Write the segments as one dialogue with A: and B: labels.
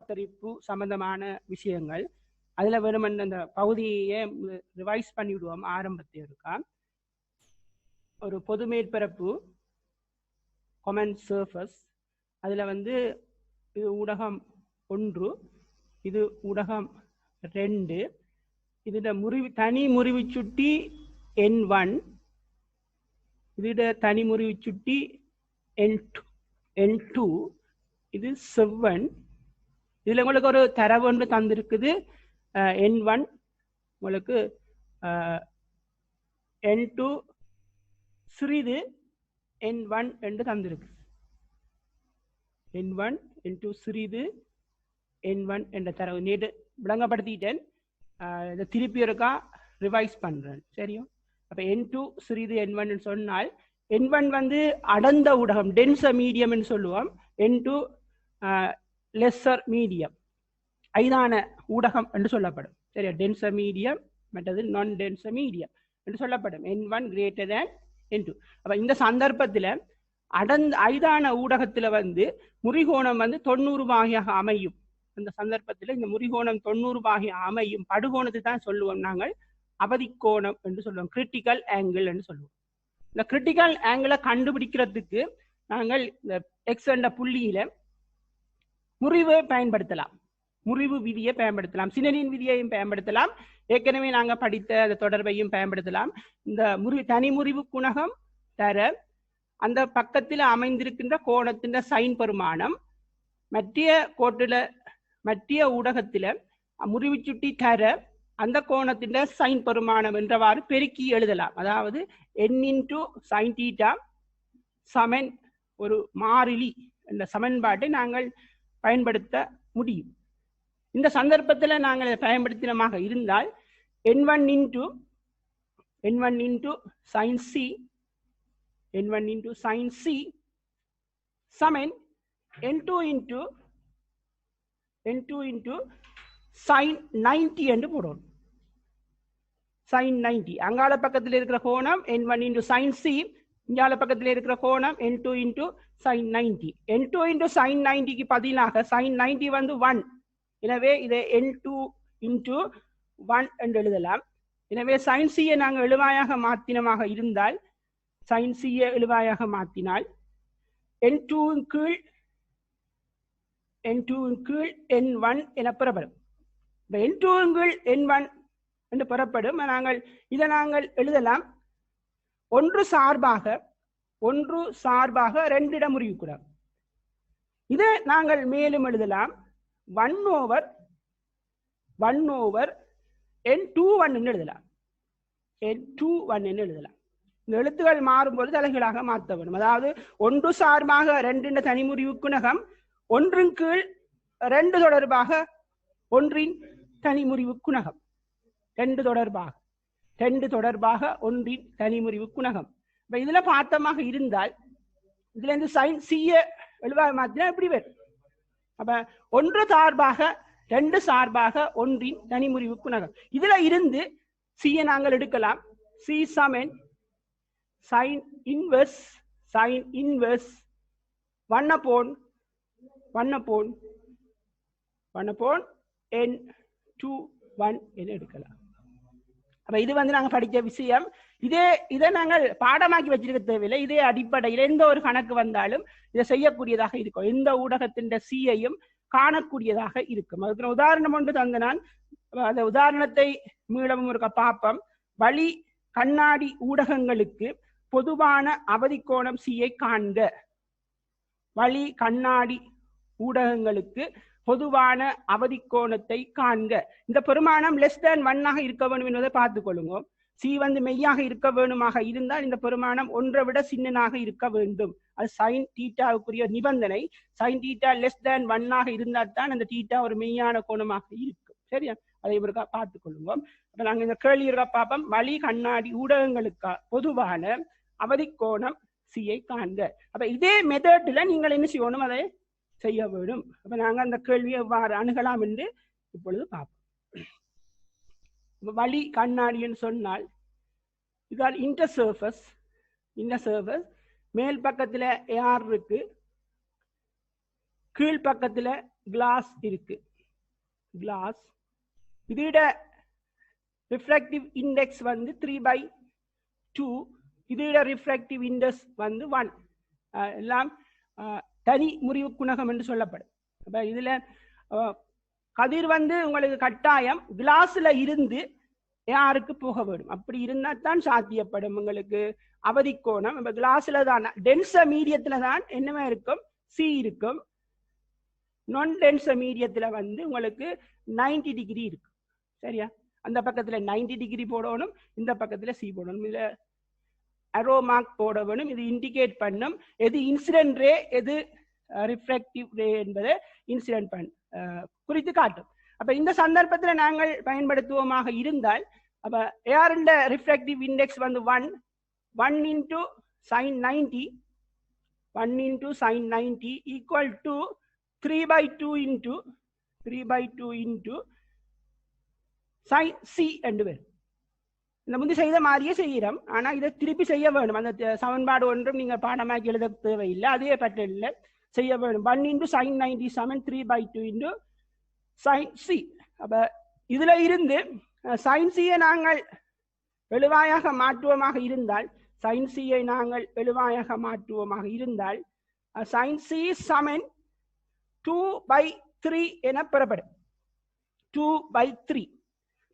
A: பத்தரிப்பு சம்பந்தமான விஷயங்கள். அதில் வேணுமென்று அந்த பகுதியை ரிவைஸ் பண்ணிவிடுவோம். ஆரம்பத்தில் இருக்கா ஒரு பொது மேற்பரப்பு common surface. அதில் இது ஊடகம் 1, இது ஊடகம் 2, இதோட தனி முறிவு சுட்டி N1, இதோட தனி முறிவு சுட்டி N2, இது 7. இதில் உங்களுக்கு ஒரு தரவு ஒன்று தந்திருக்குது. N1 உங்களுக்கு N2 சிறிது N1 என்று தந்திருக்கு. N1 N2 சிறிது N1 என்ற தரவு நேற்று விளங்கப்படுத்திட்டேன். இதை திருப்பி இருக்கா ரிவைஸ் பண்றேன். சரியா? அப்ப N2 சிறிது N1 சொன்னால் N1 அடர்ந்த ஊடகம் டென்சர் மீடியம் என்று சொல்லுவோம். N2 லெஸ்ஸர் மீடியம் ஐதான ஊடகம் என்று சொல்லப்படும். சரியா? டென்சர் மீடியம் மற்றது நான் டென்சர் மீடியம் என்று சொல்லப்படும். N1 greater than N2. அப்ப இந்த சந்தர்ப்பத்தில் ஐதான ஊடகத்தில் முறிகோணம் 90 பாகையாக அமையும். இந்த சந்தர்ப்பத்தில் இந்த முறிகோணம் 90 பாகை அமையும் படுகோணத்தை தான் சொல்லுவோம் நாங்கள் அவதிக்கோணம் என்று சொல்லுவோம். கிரிட்டிக்கல் ஆங்கிள் என்று சொல்லுவோம். இந்த கிரிட்டிக்கல் ஆங்கிளை கண்டுபிடிக்கிறதுக்கு நாங்கள் இந்த எக்ஸ் என்ற புள்ளியில முறிவை பயன்படுத்தலாம், முறிவு விதியை பயன்படுத்தலாம், சினரின் விதியையும் பயன்படுத்தலாம். ஏற்கனவே நாங்கள் படித்த அந்த தொடர்பையும் பயன்படுத்தலாம். இந்த தனி முறிவு குணகம் தர அந்த பக்கத்தில் அமைந்திருக்கின்ற கோணத்தின் சைன் பெருமானம் மத்திய ஊடகத்தில் முறிவு சுட்டி தர அந்த கோணத்தின் சைன் பெருமானம் என்றவாறு பெருக்கி எழுதலாம். அதாவது n sin θ சமன் ஒரு மாறிலி என்ற சமன்பாட்டை நாங்கள் பயன்படுத்த முடியும். இந்த சந்தர்ப்பத்தில் நாங்கள் பயன்படுத்தினமாக இருந்தால் n1 sin c சமன் n2 sin 90 என்று போடுவோம். sin 90 அங்கால பக்கத்தில் இருக்கிற கோணம் n1 sin c, இங்கால பக்கத்தில் இருக்கிற கோணம் n2 sin 90. n2 sin 90க்கு பதிலாக sin 90 1, எனவே இதை n2 1 என்று எழுதலாம். எனவே sin c நாங்கள் எழுவாயாக மாற்றினமாக இருந்தால் sin c எழுவாயாக மாற்றினால் n2 கீழ் n1 என பெறப்படும். n2 கீழ் n1 என்று பெறப்படும். இதை நாங்கள் எழுதலாம் ஒன்று சார்பாக 2 இடம் முறிவுக்கூடாது. இதை நாங்கள் மேலும் எழுதலாம் 1/n21 என்று எழுதலாம். n21 என்று எழுதலாம். இந்த எழுத்துக்கள் மாறும்போது தலைகளாக மாற்ற வேண்டும். அதாவது ஒன்று சார்பாக 2 தனி முறிவு குணகம், ஒன்றின் கீழ் 2 தொடர்பாக 1 தனி முறிவு குணகம், 2 தொடர்பாக 1 தனி முறிவு குணகம். இப்ப இதுல பார்த்தமாக இருந்தால் இதுல இருந்து சைன் சிய எழுவாக மாத்தினா எப்படி வரும்? அப்ப 1 சார்பாக 2 சார்பாக 1 தனி முறிவு குணகம். இதுல இருந்து சியை நாங்கள் எடுக்கலாம். சி சமன் sin inverse 1/n21 என எடுக்கலாம். அப்ப இது நாங்க படிச்ச விஷயம். இதை நாங்கள் பாடமாக்கி வச்சிருக்க தேவையில்லை. இதே அடிப்படையில் எந்த ஒரு கணக்கு வந்தாலும் இதை செய்யக்கூடியதாக இருக்கும். எந்த ஊடகத்தின் சியையும் காணக்கூடியதாக இருக்கும். அதுக்கு உதாரணம் ஒன்று தந்த நான் அந்த உதாரணத்தை மீளவும் ஒரு பாப்பம். வழி கண்ணாடி ஊடகங்களுக்கு பொதுவான அவதிக்கோணம் சியை காண்க. வழி கண்ணாடி ஊடகங்களுக்கு பொதுவான அவதிக்கோணத்தை காண்க. இந்த பெருமானம் லெஸ் தேன் 1 இருக்க வேண்டும் என்பதை பார்த்துக் கொள்ளுங்க. சி மெய்யாக இருக்க வேணுமாக இருந்தால் இந்த பெருமானம் 1 விட சின்னனாக இருக்க வேண்டும். அது சைன் தீட்டாவுக்குரிய நிபந்தனை. சைன் தீட்டா லெஸ் தேன் 1 இருந்தால் தான் அந்த தீட்டா ஒரு மெய்யான கோணமாக இருக்கும். சரியா? அதை இவருக்கா பார்த்துக் கொள்ளுங்க. அப்ப நாங்க இந்த கேள்வி இருக்கா பார்ப்போம். வழி கண்ணாடி ஊடகங்களுக்கா பொதுவான அவதிக்கோணம் சியை காண்க. அப்ப இதே மெத்தட்ல நீங்கள் என்ன செய்யணும், அதை செய்ய வேண்டும். அப்ப நாங்க அந்த கேள்வியை எவ்வாறு அணுகலாம் என்று இப்பொழுது பார்ப்போம். வழி கண்ணாடின்னு சொன்னால் இதால் இன்டர் சர்ஃபஸ் மேல் பக்கத்துல ஏர் இருக்கு, கீழ் பக்கத்துல கிளாஸ் இருக்கு. கிளாஸ் இதோட ரிஃப்ராக்டிவ் இண்டெக்ஸ் வந்து 3/2. இதோட ரிஃப்ராக்டிவ் இண்டெக்ஸ் வந்து 1. எல்லாம் தனி முறிவு குணகம் என்று சொல்லப்படும். அப்ப இதுல கதிர் வந்து உங்களுக்கு கட்டாயம் கிளாஸ்ல இருந்து யாருக்கு போக வேண்டும். அப்படி இருந்தா தான் சாத்தியப்படும் உங்களுக்கு அவதி கோணம். இப்ப கிளாஸ்ல தான் டென்ச மீடியத்துல தான் என்னமே இருக்கும், சி இருக்கும். நான் டென்ச மீடியத்துல வந்து உங்களுக்கு 90 டிகிரி இருக்கு. சரியா? அந்த பக்கத்துல 90 டிகிரி போடணும், இந்த பக்கத்துல சி போடணும். இதுல அரோ மார்க் போட வேணும். இது இண்டிகேட் பண்ணும் எது இன்சிடென்ட் ரே எது ரிஃப்ராக்டிவ் ரே என்பதை இன்சிடென்ட் குறித்து காட்டும். அப்ப இந்த சந்தர்ப்பத்தில் நாங்கள் பயன்படுத்துவோமாக இருந்தால் அப்ப ஏஆர்ண்ட ரிஃப்ராக்டிவ் இண்டெக்ஸ் வந்து 1 into sin 90 equal to 3/2 into sin c என்று வரும். இந்த முந்தி செய்த மாதிரியே செய்கிறோம். ஆனா இதை திருப்பி செய்ய வேண்டும். அந்த சமன்பாடு ஒன்றும் நீங்க பாடமாக்கி எழுத தேவையில்லை, அதே பேட்டர்ன்ல செய்ய வேண்டும். 1 into sin 90 சமன் 3/2 into sin c. அப்ப இதுல இருந்து sin c யை நாங்கள் எழுவாயாக மாற்றுவோமாக இருந்தால் sin c யை நாங்கள் எழுவாயாக மாற்றுவோமாக இருந்தால் sin c சமன் 2/3 என பெறப்படும்.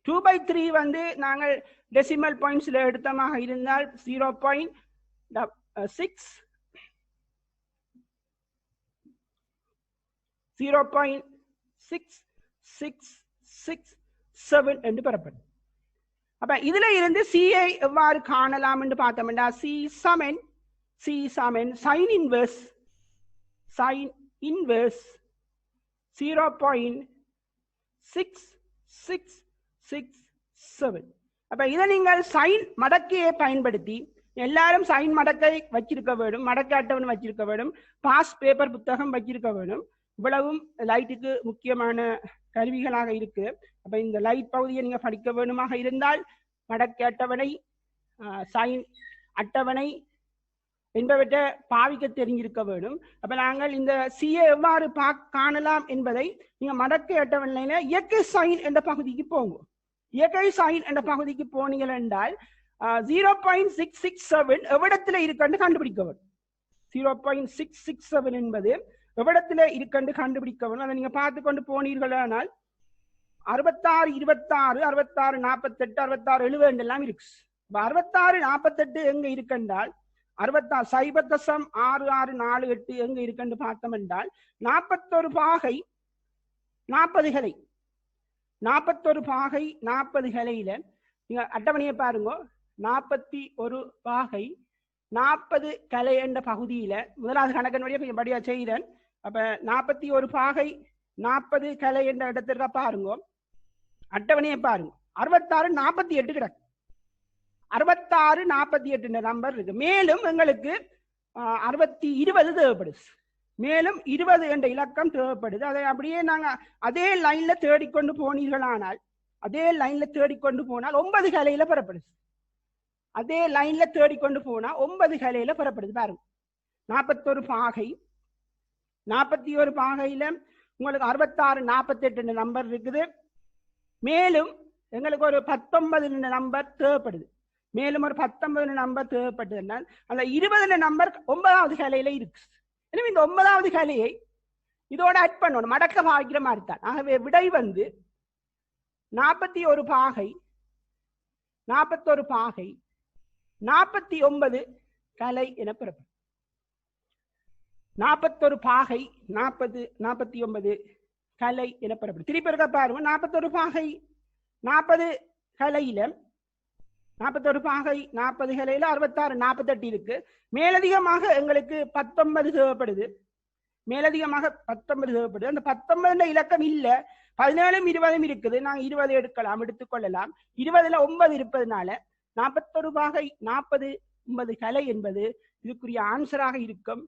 A: 2/3 வந்து நாங்கள் டெசிமல் பாயிண்ட்ஸ்ல எடுத்தமாக இருந்தால் 0.6667 என்று பெறப்படும். அப்ப இதுல இருந்து சிஐ எவ்வாறு காணலாம் என்று பார்த்தோம்னா சி சமன் sin inverse 0.6667. அப்ப இதை நீங்கள் சைன் மடக்கையை பயன்படுத்தி எல்லாரும் சைன் மடக்கை வச்சிருக்க வேண்டும், மடக்க அட்டவணை வச்சிருக்க வேண்டும், பாஸ் பேப்பர் புத்தகம் வச்சிருக்க வேண்டும். இவ்வளவும் லைட்டுக்கு முக்கியமான கருவிகளாக இருக்கு. அப்ப இந்த லைட் பகுதியை நீங்க படிக்க வேண்டுமாக இருந்தால் மடக்க அட்டவணை, சைன் அட்டவணை என்பவற்றை பாவிக்க தெரிஞ்சிருக்க வேண்டும். அப்ப நாங்கள் இந்த சியை எவ்வாறு காணலாம் என்பதை நீங்க மடக்க அட்டவணையில இயற்கை சைன் என்ற பகுதிக்கு போங்க. இயற்கை சைன் என்ற பகுதிக்கு போனீங்கள் என்றால் 0.667 எவ்விடத்துல இருக்குன்னு கண்டுபிடிக்க வேண்டும். 0.667 என்பது எவ்விடத்துல இருக்குன்னு கண்டுபிடிக்க வேண்டும். அதை நீங்க பார்த்து கொண்டு போனீர்களானால் 66, 26, 66, 48, 66, 70 எல்லாம் இருக்கு. 66, 48 எங்க இருக்குன்றால் 66.6648 எங்க இருக்குன்னு பார்த்தோம் என்றால் 41 பாகை 40 கலை 41 பாகை 40 கலையில நீங்க அட்டவணையை பாருங்க. 41 பாகை 40 கலை என்ற பகுதியில முதலாவது கணக்கன் வழியா படியா செய்கிறேன். அப்ப 41 பாகை 40 கலை என்ற இடத்துல பாருங்க, அட்டவணையை பாருங்க. 66, 48 கிடக்கு. 66, 48 நம்பர் இருக்கு. மேலும் எங்களுக்கு 20 தேவைப்படுது. மேலும் 20 என்ற இலக்கம் தேவைப்படுது. அதை அப்படியே நாங்க அதே லைன்ல தேடிக்கொண்டு போனீர்களானால் 9 கலையில பெறப்படுது. அதே லைன்ல தேடிக்கொண்டு போனா 9 கலையில பெறப்படுது. பாருங்க, 41 பாகை 41 பாகையில உங்களுக்கு 66, 48 நம்பர் இருக்குது. மேலும் எங்களுக்கு ஒரு 19 நம்பர் தேவைப்படுது. மேலும் ஒரு 19 நம்பர் தேவைப்பட்டதுனால் அந்த 20 நம்பர் 9வது கலையில இருக்கு. எனவே இந்த 9வது கலையை இதோட ஆட் பண்ணணும், மடக்க பாய்க்கிற மாதிரி தான். ஆகவே விடை வந்து 41 பாகை 49 கலை என பெறப்படும். 41 பாகை 49 கலை என பெறப்படும். திருப்பி இருக்க பாருங்க. 41 பாகை 40 கலையில 41 பாகை 40 கலையில 66, 48 இருக்கு. மேலதிகமாக எங்களுக்கு 19 தேவைப்படுது. மேலதிகமாக 19 தேவைப்படுது. அந்த 19 இலக்கம் இல்ல, 17, 20 இருக்குது. நாங்க 20 எடுக்கலாம், எடுத்துக்கொள்ளலாம். 20ல 9 இருப்பதனால 41 பாகை 49 கலை என்பது இதுக்குரிய ஆன்சராக இருக்கும்.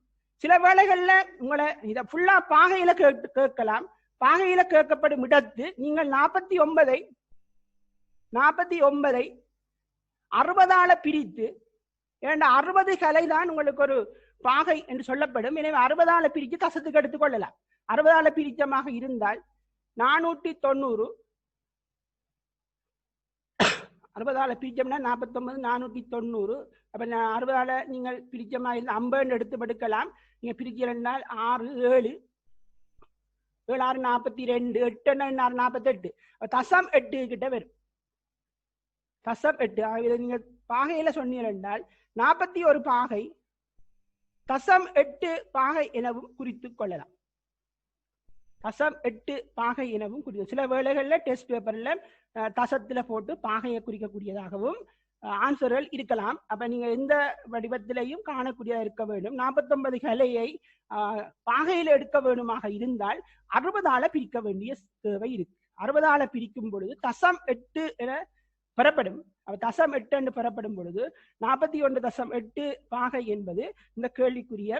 A: சில வேளைகள்ல உங்களை இதை ஃபுல்லா பாகையில கேட்கலாம். பாகையில கேட்கப்படும் இடத்து நீங்கள் 49ஐ 60ஆல பிரித்து, ஏன்னா 60 கலை தான் உங்களுக்கு ஒரு பாகை என்று சொல்லப்படும். எனவே 60ஆல பிரித்து கசத்துக்கு எடுத்துக்கொள்ளலாம். 60ஆல பிரிச்சமாக இருந்தால் 490 60ஆல பிரிச்சோம்னா 49 490. அப்ப 60ஆல நீங்கள் பிரிச்சமா இருந்து 50 எடுத்து படுக்கலாம். நீங்க பிரிக்கிறனால் 6 7 7 6 42 8 48 தசம் 8 கிட்ட வரும். தசம் 8 நீங்க பாகையில சொன்னீர்கள் என்றால் 41 பாகை தசம் 8 பாகை எனவும் குறித்துக் கொள்ளலாம். தசம் 8 பாகை எனவும் குறித்து சில வேளைகளில் டெஸ்ட் பேப்பர்ல தசத்துல போட்டு பாகையை குறிக்கக்கூடியதாகவும் ஆன்சர்கள் இருக்கலாம். அப்ப நீங்க எந்த வடிவத்திலையும் காணக்கூடியதா இருக்க வேண்டும். 49 கலையை பாகையில எடுக்க வேண்டுமாக இருந்தால் 60ஆல பிரிக்க வேண்டிய தேவை இருக்கு. 60ஆல பிரிக்கும் பொழுது தசம் 8 என பெறப்படும். தசம் 8 என்று பெறப்படும் பொழுது 41.8 பாகை என்பது இந்த கேள்விக்குரிய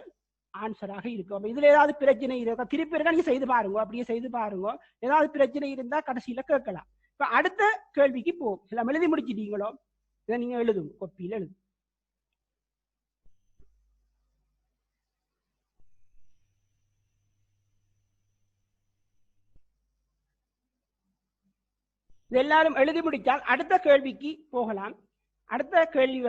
A: ஆன்சராக இருக்கும். இதுல ஏதாவது பிரச்சனை இருக்கா திருப்பி இருக்கா நீங்க செய்து பாருங்க. அப்படியே செய்து பாருங்க. ஏதாவது பிரச்சனை இருந்தா கடைசியில கேட்கலாம். இப்ப அடுத்த கேள்விக்கு போகும். எல்லாம் எழுதி முடிச்சிட்டீங்களோ? இதை நீங்க எழுதும், கொப்பியில எழுதும். இது எல்லாரும் எழுதி முடித்தால் அடுத்த கேள்விக்கு போகலாம். அடுத்த கேள்வி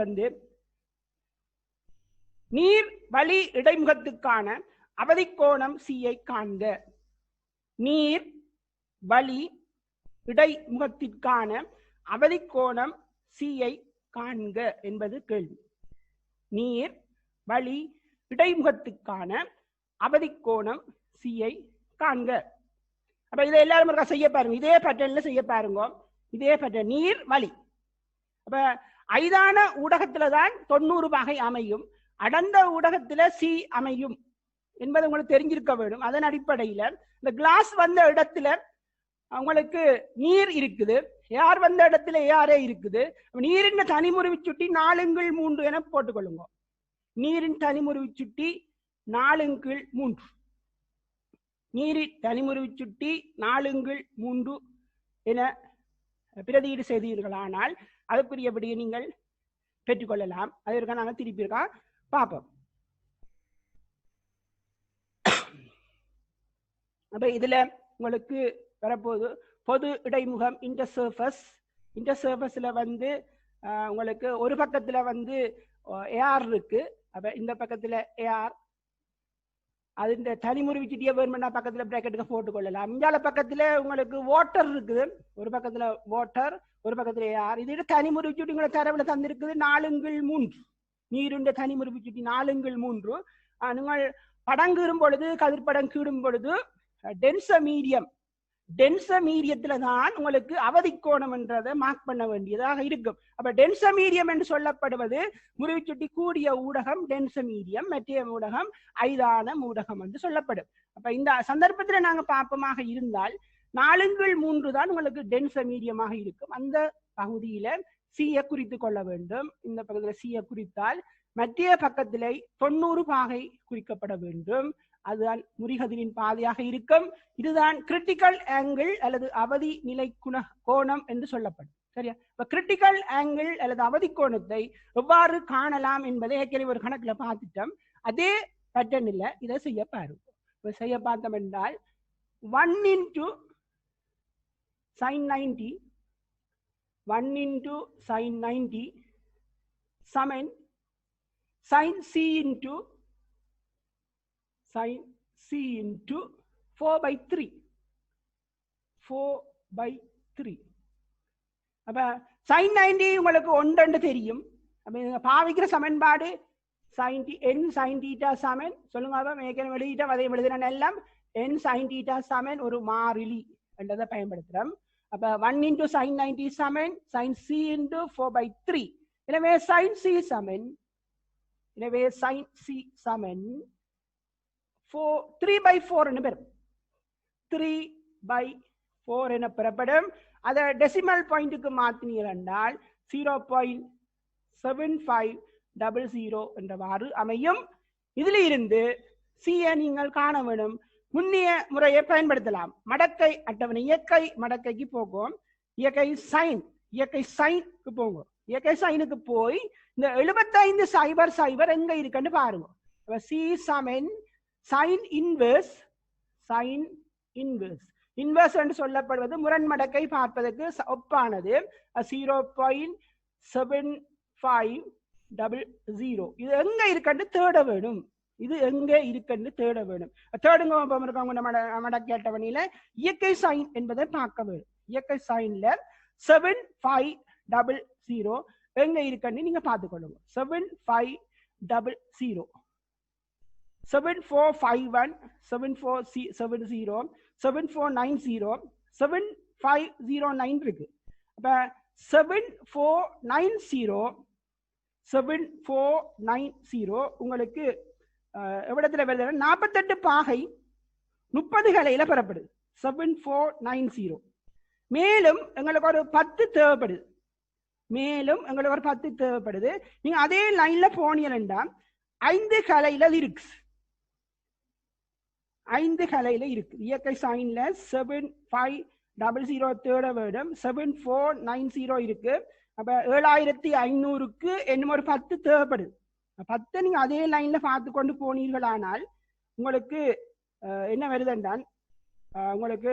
A: நீர் வழி இடைமுகத்துக்கான அவதிக்கோணம் C-ஐ காண்க. நீர் வழி இடைமுகத்திற்கான அவதிக்கோணம் C-ஐ காண்க என்பது கேள்வி. நீர் வழி இடைமுகத்துக்கான அவதிக்கோணம் C-ஐ காண்க. அப்ப இதை எல்லாரும் செய்ய பாருங்க. இதே பேட்டர்ன்ல செய்ய பாருங்க. இதே பேட்டர்ன் நீர் வழி. அப்ப ஐதான ஊடகத்துலதான் 90 பாகை அமையும். அடர்ந்த ஊடகத்துல C அமையும் என்பது உங்களுக்கு தெரிஞ்சிருக்க வேண்டும். அதன் அடிப்படையில இந்த கிளாஸ் வந்த இடத்துல உங்களுக்கு நீர் இருக்குது, ஏர் வந்த இடத்துல ஏரே இருக்குது. நீரின் தனிமுறிவு சுட்டி 4/3 என போட்டுக்கொள்ளுங்க. நீரின் தனிமுறிவு சுட்டி 4/3. நீரின் தனிமுறிவு சுட்டி 4/3 என பிரதியீடு செய்தீர்களானால் அதுக்குரியபடியே நீங்கள் பெற்றுக்கொள்ளலாம். அதற்காக நாங்கள் திருப்பி இருக்கா பார்ப்போம். அப்ப இதுல உங்களுக்கு வரப்போது பொது இடைமுகம் இன்டர்சர்ஃபஸ். இன்டர்சர்ஃபஸ்ல உங்களுக்கு ஒரு பக்கத்துல ஏஆர் இருக்கு. அப்ப இந்த பக்கத்துல ஏஆர் அது தனிமுறிவு சுட்டிய வேணும்னா பக்கத்துல பிராக்கெட்டுக்கு போட்டுக்கொள்ளலாம். இந்தியால பக்கத்துல உங்களுக்கு வாட்டர் இருக்குது. ஒரு பக்கத்துல வாட்டர், ஒரு பக்கத்துல ஏஆர். இது தனிமுறிவு சுட்டி உங்களை தரவுல தந்திருக்குது 4/3. நீருண்ட தனிமுறிவு சுட்டி 4/3. நீங்கள் படம் கீறும் பொழுது, கதிர்படம் கீடும் பொழுது டென்ச மீடியத்துல தான் உங்களுக்கு அவதிக்கோணம் என்றதை மார்க் பண்ண வேண்டியதாக இருக்கும். அப்ப டென்ச மீடியம் என்று சொல்லப்படுவது முறிவு சுட்டி கூடிய ஊடகம் டென்ச மீடியம், மற்ற ஊடகம் ஐதான ஊடகம் என்று சொல்லப்படும். அப்ப இந்த சந்தர்ப்பத்துல நாங்க பாப்பமாக இருந்தால் 4/3 தான் உங்களுக்கு டென்ச மீடியமாக இருக்கும். அந்த பகுதியில C-யை குறித்து கொள்ள வேண்டும். இந்த பக்கத்துல C-யை குறித்தால் மத்திய பக்கத்திலே 90 பாகை குறிக்கப்பட வேண்டும். அதுதான் முறிகதிரின் பாதையாக இருக்கும். இதுதான் கிரிட்டிக்கல் ஆங்கிள் அல்லது அவதி நிலை கோணம் என்று சொல்லப்படும். சரியா? இப்ப கிரிட்டிக்கல் ஆங்கிள் அல்லது அவதி கோணத்தை எவ்வாறு காணலாம் என்பதை ஏற்கனவே ஒரு கணக்குல பார்த்துட்டோம். அதே பேட்டர்ன் இல்ல இதை செய்ய பாருங்க. இப்ப செய்ய பார்த்தோம் என்றால் 1 into sin 90 1 into sin 90 சமன் sin C into 4/3. 4/3. அப்ப sin 90 உங்களுக்கு 1 தெரியும். அப்ப பாவிக்கிற சமன்பாடு n sin theta சமன் சொல்லுங்க. மேற்கனவே எழுதிட்டோம், அதை எழுதின எல்லாம் n sin theta சமன் ஒரு மாறிலி என்றதை பயன்படுத்துறோம். அப்ப 1 into sin 90 சமன் sin C into 4/3. எனவே sin C சமன் 3/4 என பெறும். 3/4 என பெறப்படும். அதை டெசிமல் பாயிண்ட்டுக்கு மாற்றினீர்கள் என்றால் 0.7500 என்றவாறு அமையும். இதுல இருந்து C-யை நீங்கள் காண வேண்டும். முன்னிய முறையை பயன்படுத்தலாம். மடக்கை அட்டவணை இயற்கை மடக்கைக்கு போகும். இயற்கை சைனுக்கு போகும். இயற்கை சைனுக்கு போய் இந்த 7500 எங்க இருக்குன்னு பாருங்க. C சமன் sin inverse sign inverse. Inverse என்று சொல்லப்படுவது முரண்மடக்கை பார்ப்பதற்கு ஒப்பானது. 0.7500. இது எங்க இருக்குன்னு தேட வேணும். இது எங்க இருக்குன்னு தேட வேணும். தேடுங்க மடக்கை அட்டவணையில இயற்கை சைன் என்பதை பார்க்க வேணும். இயற்கை சைன்ல 7500 எங்க இருக்குன்னு நீங்க பார்த்துக்கொள்ளுங்க. 7500, 7451, 7470, 7490, 7509 இருக்கு. அப்ப 7490, 7490 உங்களுக்கு எவ்வளத்துல வருது? 48 பாகை 30 கலையில பெறப்படுது. 7490. மேலும் எங்களுக்கு ஒரு 10 தேவைப்படுது. மேலும் எங்களுக்கு ஒரு 10 தேவைப்படுது. நீங்க அதே லைன்ல போனீங்கன்னா 5 கலையில இருக்கு. 5 கலையில இருக்கு. இயற்கை சைன்ல 7500 தேட வேண்டும். 7490 இருக்கு. அப்ப 7500க்கு என்னமோ ஒரு 10 தேவைப்படுது. 10 நீங்க அதே லைன்ல பார்த்து கொண்டு போனீர்களானால் உங்களுக்கு என்ன வருதுன்றால் உங்களுக்கு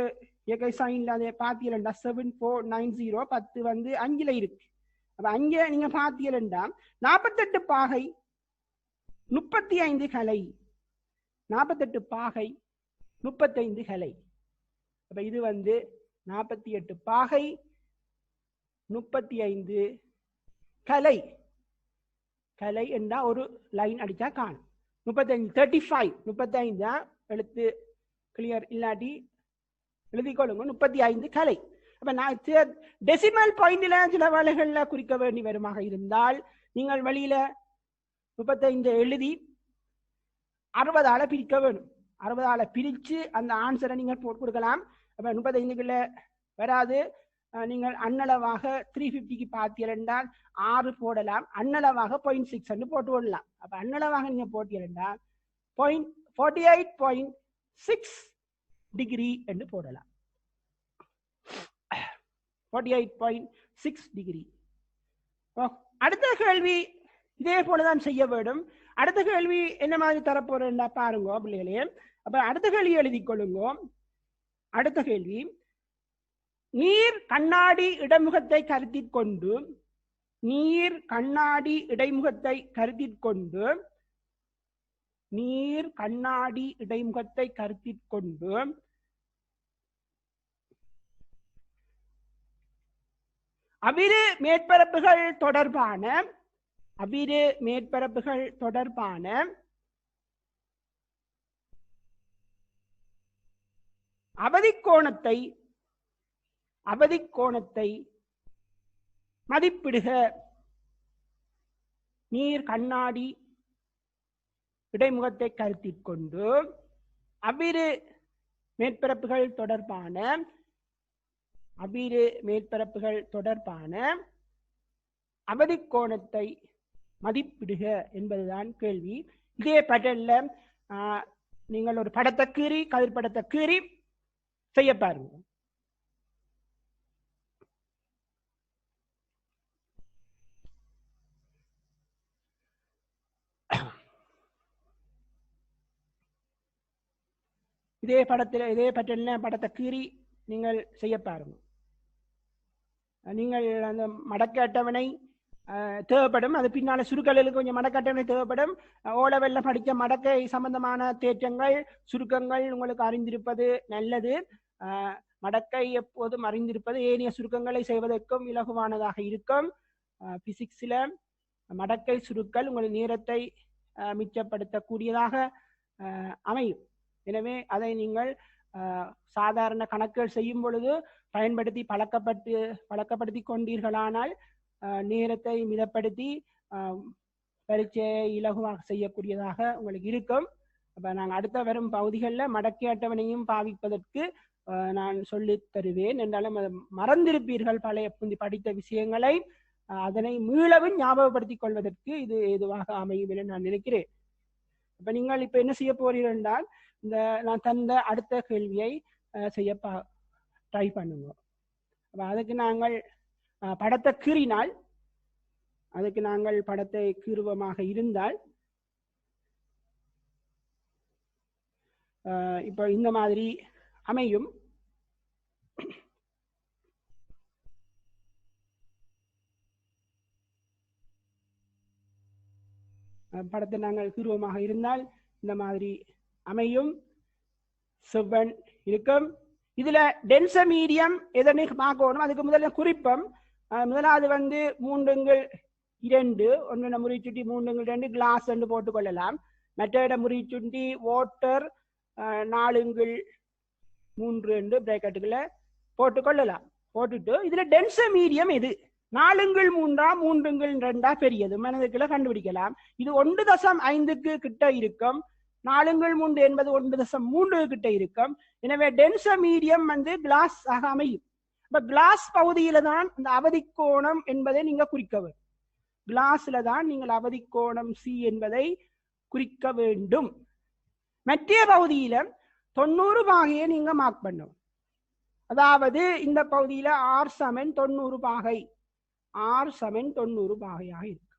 A: இயற்கை சைன்ல அதை பார்த்தீங்கன்னா 7490 10 வந்து 5ல இருக்கு. அப்ப அங்கே நீங்க பார்த்தீங்கன்னா 48 பாகை 35 கலை. 48 பாகை 35 கலை. அப்ப இது வந்து 48 பாகை 35 கலை. கலை என்றா ஒரு லைன் அடிச்சா காணும். 35 35 எழுத்து கிளியர் இல்லாட்டி எழுதிக்கொள்ளுங்க. 35 கலை. அப்ப நான் டெசிமல் பாயிண்ட்ல சில வேலைகள்ல குறிக்க வேண்டி வருமாக இருந்தால் நீங்கள் வெளியில 35 எழுதி 60ஆல பிரிக்க வேணும். 60ஆல பிரிச்சு அந்த ஆன்சரை நீங்கள் போட்டு கொடுக்கலாம். அப்ப 35க்குள்ள வராது. நீங்கள் அன்னளவாக 350க்கு பார்த்தீர்கள் 6 போடலாம். அன்னளவாக 0.6 போட்டு விடலாம். அப்ப அன்னளவாக நீங்க போட்டீங்கன்னா 48.6 டிகிரி என்று போடலாம். 48.6 டிகிரி. அடுத்த கேள்வி இதே போலதான் செய்ய வேண்டும். அடுத்த கேள்வி என்ன மாதிரி தரப்போறேன்னா பாருங்க பிள்ளைகளே. அப்ப அடுத்த கேள்வி எழுதி கொள்ளுங்க. அடுத்த கேள்வி, நீர் கண்ணாடி இடைமுகத்தை கருத்தில் கொண்டு நீர் கண்ணாடி இடைமுகத்தை கருத்தில் கொண்டு நீர் கண்ணாடி இடைமுகத்தை கருத்தில் கொண்டு அவிரு மேற்பரப்புகள் தொடர்பான அவதிக்கோணத்தை மதிப்பிடுக. நீர் கண்ணாடி இடைமுகத்தை கருத்தில் கொண்டு அவ்விரு மேற்பரப்புகள் தொடர்பான அவதிக்கோணத்தை மதிப்பிடுக என்பதுதான் கேள்வி. இதே பேட்டர்ன்ல நீங்கள் ஒரு படத்தை கீறி கதிர் படத்தை கீறி செய்ய பாருங்க. இதே பேட்டர்ன்ல படத்தை கீறி நீங்கள் செய்ய பாருங்க. நீங்கள் அந்த மடக்க அட்டவணை தேவைப்படும். அது பின்னால சுருக்கலுக்கு கொஞ்சம் மடக்க அட்டவணை தேவைப்படும். ஓலவெல்ல படித்த மடக்கை சம்பந்தமான தேற்றங்கள் சுருக்கங்கள் உங்களுக்கு அறிந்திருப்பது நல்லது. மடக்கை எப்போதும் அறிந்திருப்பது ஏனைய சுருக்கங்களை செய்வதற்கும் இலகுவானதாக இருக்கும். பிசிக்ஸ்ல மடக்கை சுருக்கல் உங்கள் நேரத்தை மிச்சப்படுத்தக்கூடியதாக அமையும். எனவே அதை நீங்கள் சாதாரண கணக்குகள் செய்யும் பொழுது பயன்படுத்தி பழக்கப்படுத்தி கொண்டீர்களானால் நேரத்தை மிதப்படுத்தி பரீட்சையை இலகுவாக செய்யக்கூடியதாக உங்களுக்கு இருக்கும். அப்ப நாங்கள் அடுத்த வரும் பகுதிகளில் மடக்கை அட்டவணையும் பாவிப்பதற்கு நான் சொல்லித் தருவேன். என்றாலும் மறந்திருப்பீர்கள் பழைய படித்த விஷயங்களை. அதனை மீளவும் ஞாபகப்படுத்திக் கொள்வதற்கு இது ஏதுவாக அமையும் என நான் நினைக்கிறேன். அப்ப நீங்கள் இப்ப என்ன செய்ய போறீர்கள் என்றால் இந்த நான் தந்த அடுத்த கேள்வியை செய்ய ட்ரை பண்ணுங்க. அப்ப அதுக்கு நாங்கள் படத்தை கீறினால் படத்தை கீறுவமாக இருந்தால் இப்போ இந்த மாதிரி அமையும். படத்தை நாங்கள் தீர்வமாக இருந்தால் இந்த மாதிரி அமையும். 7 இருக்கும். இதுல டென்ச மீடியம் எதனை பார்க்கணும், அதுக்கு முதல்ல குறிப்பம். முதலாவது 3 ஒன்று முறிச்சுட்டி 3 கிளாஸ் என்று போட்டுக்கொள்ளலாம். மற்ற முறிச்சுண்டி வாட்டர் 4 பிரேக்கெட்டுகளை போட்டுக்கொள்ளலாம். போட்டுட்டு இதுல டென்ச மீடியம் எது, 4 3 பெரியது மனதுக்குள்ள கண்டுபிடிக்கலாம். இது 1.5க்கு கிட்ட இருக்கும். 4 என்பது 1.3 கிட்ட இருக்கும். எனவே டென்ச மீடியம் கிளாஸ் ஆக அமையும். இப்ப கிளாஸ் பகுதியில தான் இந்த அவதிக்கோணம் என்பதை நீங்க குறிக்க வேண்டும். கிளாஸ்ல தான் நீங்கள் அவதிக்கோணம் சி என்பதை குறிக்க வேண்டும். மற்ற பகுதியில 90 பாகையை நீங்க மார்க் பண்ணும். அதாவது இந்த பகுதியில R சமன் 90 பாகை, R சமன் 90 பாகையாக இருக்கு.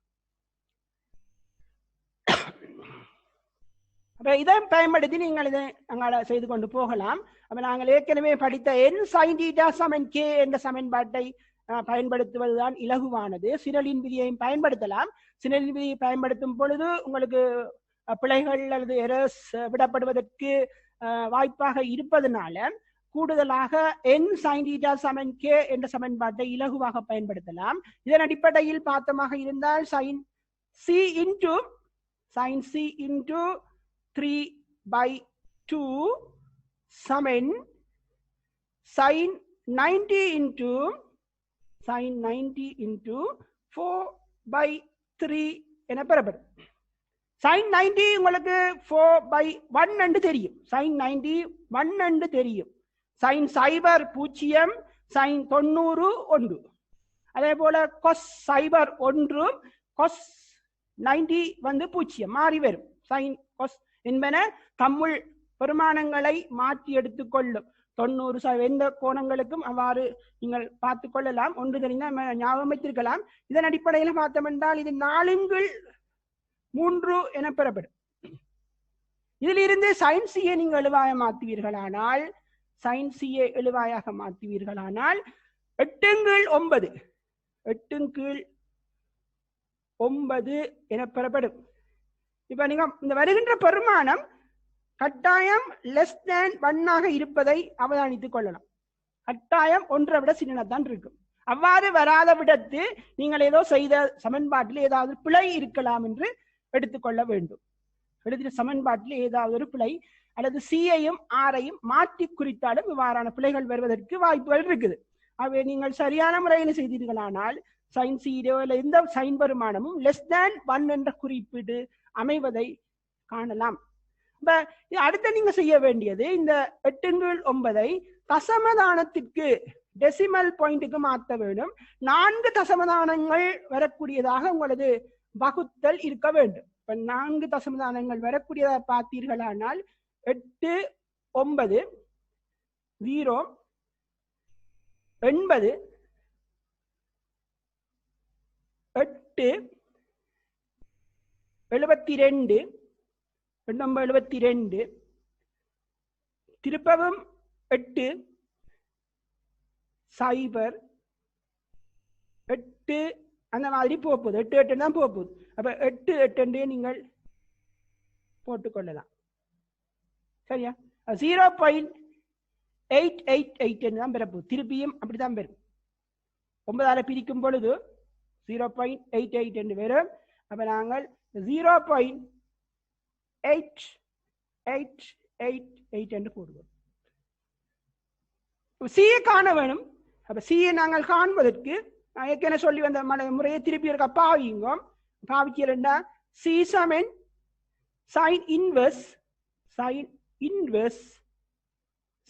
A: அப்ப இதை பயன்படுத்தி நீங்கள் இதை நாங்கள் செய்து கொண்டு போகலாம். அப்ப நாங்கள் ஏற்கனவே படித்த n sin θ சமன் k என்ற சமன்பாட்டை பயன்படுத்துவதுதான் இலகுவானது. சினலின் விதியையும் பயன்படுத்தலாம். சினலின் விதியை பயன்படுத்தும் பொழுது உங்களுக்கு பிழைகள் அல்லது எரர்ஸ் விடப்படுவதற்கு வாய்ப்பாக இருப்பதனால கூடுதலாக n sin θ சமன் k என்ற சமன்பாட்டை இலகுவாக பயன்படுத்தலாம். இதன் அடிப்படையில் பார்த்தமாக இருந்தால் sin c into 3/2 சமன் sin 90 into 4/3 என பெறப்படும். sin 90 உங்களுக்கு 4/1 என்று தெரியும். sin 91 என்று தெரியும். sin 0 0, sin 90 1. அதே போல cos 0 1, cos 90 0 மாறி வரும். sin cos என்பன தம்முள் பெருமானங்களை மாற்றி எடுத்துக்கொள்ளும். 90 எந்த கோணங்களுக்கும் அவ்வாறு நீங்கள் பார்த்துக் கொள்ளலாம். ஒன்று தெரிந்தால் ஞாபகம் வைத்திருக்கலாம். இதன் அடிப்படையில் பார்த்தோம் என்றால் இது 4/3 என பெறப்படும். இதிலிருந்து sin c நீங்கள் எழுவாய மாற்றுவீர்களானால், sin c எழுவாயாக மாற்றுவீர்களானால் 8/9 8/9 என பெறப்படும். இப்ப நீங்க இந்த வருகின்ற பெருமானம் கட்டாயம் லெஸ் தேன் 1 இருப்பதை அவதானித்துக் கொள்ளலாம். கட்டாயம் 1 விட சின்னதான் இருக்கும். அவ்வாறு வராத விடத்து நீங்கள் ஏதோ செய்த சமன்பாட்டில் ஏதாவது பிழை இருக்கலாம் என்று எடுத்துக்கொள்ள வேண்டும். எழுதிய சமன்பாட்டில் ஏதாவது ஒரு பிழை அல்லது சியையும் ஆரையும் மாற்றி குறித்தாலும் இவ்வாறான பிழைகள் வருவதற்கு வாய்ப்புகள் இருக்குது. அவை நீங்கள் சரியான முறையில் செய்தீர்களானால் சைன் சீரோ இல்லை எந்த சைன் பெருமானமும் லெஸ் தேன் 1 என்ற குறிப்பீடு அமைவதை காணலாம். அடுத்து நீங்க செய்ய வேண்டியது இந்த 8/9 தசமதானத்திற்கு டெசிமல் பாயிண்ட்டுக்கு மாற்ற வேண்டும். 4 தசமதானங்கள் வரக்கூடியதாக உங்களது வகுத்தல் இருக்க வேண்டும். இப்ப 4 தசமதானங்கள் வரக்கூடியதாக பார்த்தீர்களானால் 8 9 0 80 8 72 72 திருப்பவும் 8 0 8 அந்த மாதிரி போகுது. 8 8 தான் போகுது. அப்ப 8 8 நீங்கள் போட்டுக்கொள்ளலாம். சரியா? 0.888 தான் பெறப்போகுது. திருப்பியும் அப்படித்தான் பெறும். 9ஆல பிரிக்கும் பொழுது 0.88 என்று வரும். அப்ப நாங்கள் 0.8888 என்று போடுவோம். சியை காண வேணும். அப்ப சியை நாங்கள் காண்பதற்கு நான் ஏற்கனவே சொல்லி வந்த முறையை திருப்பி இருக்க பாவிங்க. பாவிக்கிறா சி சமன் sin inverse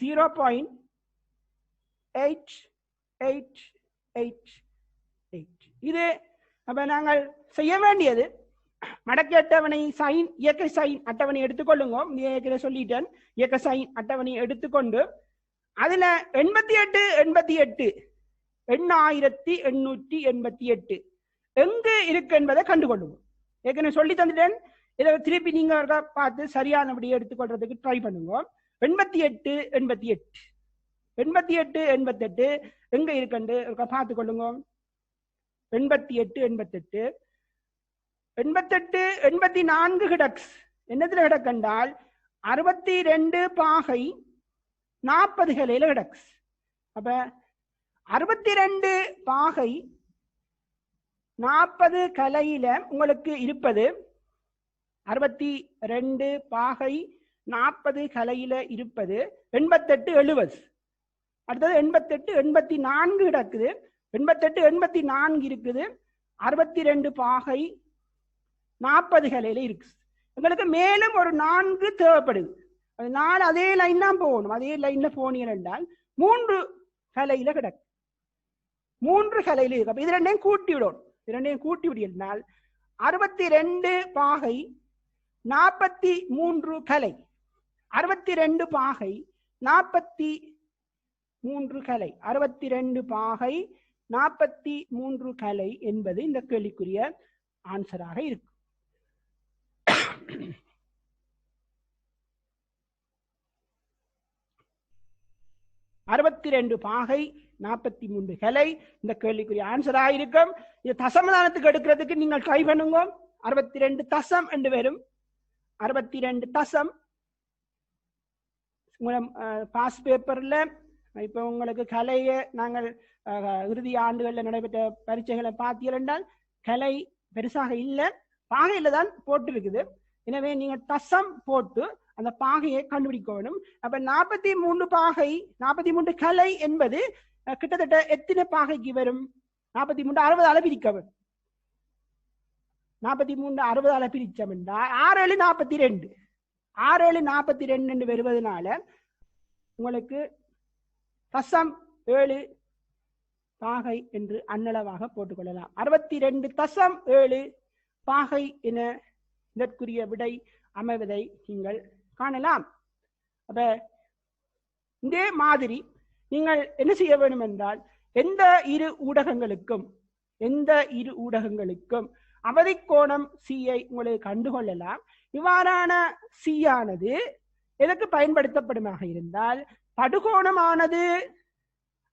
A: 0.8888. இது அப்ப நாங்கள் செய்ய வேண்டியது மடக்கை அட்டவணை சைன் இயக்க சைன் அட்டவணை எடுத்துக்கொள்ளுங்க. ஏற்கனவே சொல்லிட்டேன். இயக்க சைன் அட்டவணை எடுத்துக்கொண்டு அதுல 88 88 8888 எங்கு இருக்கு என்பதை கண்டுகொள்ளுவோம். ஏற்கனவே சொல்லி தந்துட்டேன். இதை திருப்பி நீங்க பார்த்து சரியானபடி எடுத்துக்கொள்றதுக்கு ட்ரை பண்ணுங்க. 88 88 88 88 எங்க இருக்குன்னு பார்த்து கொள்ளுங்க. 88 88 88 84 கிடக்ஸ். என்னத்துல கிடக்கண்டால் 62 பாகை 40 கலையில கிடக்ஸ். அப்ப 62 பாகை 40 கலையில உங்களுக்கு இருப்பது 62 பாகை 40 கலையில இருப்பது 88 70. அடுத்தது 88 84 கிடக்குது. 88 84 இருக்குது. 62 பாகை 40 கலையில இருக்கு. உங்களுக்கு மேலும் ஒரு 4 தேவைப்படுது. அது 4 அதே லைன் தான் போகணும். அதே லைன்ல போனீங்க என்றால் 3 கலையில கிடக்கு. 3 கலையில இருக்கு. அப்ப இது ரெண்டையும் கூட்டி விடணும். இரண்டையும் கூட்டி விடினால் 62 பாகை 43 கலை. 62 பாகை 43 கலை. 62 பாகை 43 கலை என்பது இந்த கேள்விக்குரிய ஆன்சராக இருக்கு. 62 பாகை 43 கலை இந்த கேள்விக்குரிய ஆன்சராக இருக்கும். இது தசமதானத்துக்கு எடுக்கிறதுக்கு நீங்கள் ட்ரை பண்ணுங்க. 62 தசம் என்று வரும். 62 தசம் பாஸ் பேப்பர்ல இப்ப உங்களுக்கு கலையை நாங்கள் இறுதி ஆண்டுகளில் நடைபெற்ற பரீட்சைகளை பார்த்தீர்கள் என்றால் கலை பெருசாக இல்லை, பாகையில தான் போட்டிருக்குது. எனவே நீங்க தசம் போட்டு அந்த பாகையை கண்டுபிடிக்கணும். அப்ப 43 பாகை 43 கலை என்பது கிட்டத்தட்ட எத்தனை பாகைக்கு வரும்? 43 60 பிரிக்க வரும். 43 60 பிரிச்சோம் என்றால் 6 7 42 6 7 42 என்று வருவதனால உங்களுக்கு தசம் 7 பாகை என்று அன்னளவாக போட்டுக்கொள்ளலாம். 62 தசம் 7 பாகை என இதற்குரிய விடை அமைவதை நீங்கள் காணலாம். அப்ப இதே மாதிரி நீங்கள் என்ன செய்ய வேண்டும் என்றால் எந்த இரு ஊடகங்களுக்கும் அவதிக்கோணம் சியை உங்களுக்கு கண்டுகொள்ளலாம். இவ்வாறான சியானது எதற்கு பயன்படுத்தப்படுமாக இருந்தால் படுகோணமானது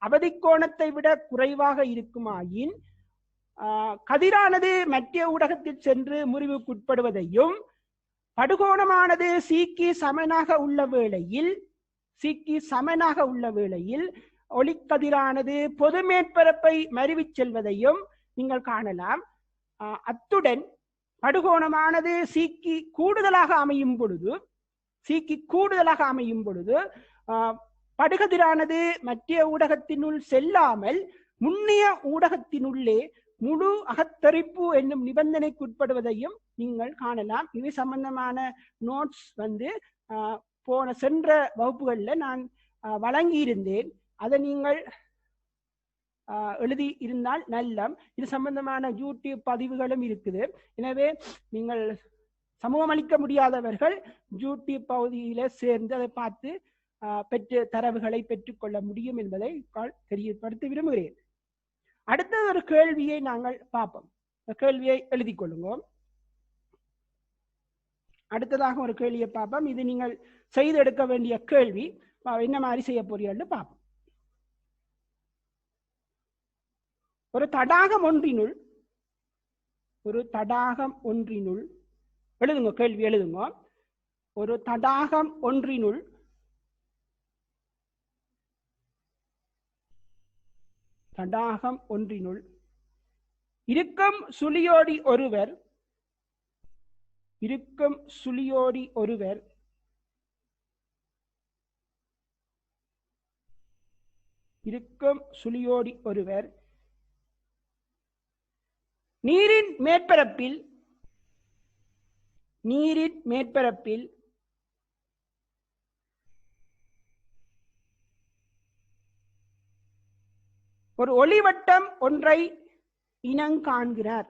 A: அவதிக்கோணத்தை விட குறைவாக இருக்குமாயின் கதிரானது மத்திய ஊடகத்தில் சென்று முறிவுக்குட்படுவதையும் படுகோணமானது சீக்கி சமனாக உள்ள வேளையில் ஒளிக்கதிரானது பொது மேற்பரப்பை மருவிச் செல்வதையும் நீங்கள் காணலாம். அத்துடன் படுகோணமானது சீக்கி கூடுதலாக அமையும் பொழுது படுகதிரானது மத்திய ஊடகத்தினுள் செல்லாமல் முன்னைய ஊடகத்தினுள்ளே முழு அகத்தரிப்பு என்னும் நிபந்தனைக்குட்படுவதையும் நீங்கள் காணலாம். இது சம்பந்தமான நோட்ஸ் சென்ற வகுப்புகளில் நான் வழங்கியிருந்தேன். அதை நீங்கள் எழுதி இருந்தால் நல்லம். இது சம்பந்தமான யூடியூப் பதிவுகளும் இருக்குது. எனவே நீங்கள் சமூகம் அளிக்க முடியாதவர்கள் யூடியூப் பகுதியில சேர்ந்து அதை பார்த்து தரவுகளை பெற்றுக்கொள்ள முடியும் என்பதை தெரியப்படுத்த விரும்புகிறேன். அடுத்தது ஒரு கேள்வியை நாங்கள் பார்ப்போம். கேள்வியை எழுதி கொள்ளுங்க. அடுத்ததாக ஒரு கேள்வியை பார்ப்போம். இது நீங்கள் செய்து எடுக்க வேண்டிய கேள்வி. என்ன மாதிரி செய்ய போறீங்கன்னு பார்ப்போம். ஒரு தடாகம் ஒன்றினுள் எழுதுங்க, கேள்வி எழுதுங்க. ஒரு தடாகம் ஒன்றினுள் இருக்கும் சுழியோடி ஒருவர் நீரின் மேற்பரப்பில் ஒரு ஒளிவட்டம் ஒன்றை இனங்காண்கிறார்.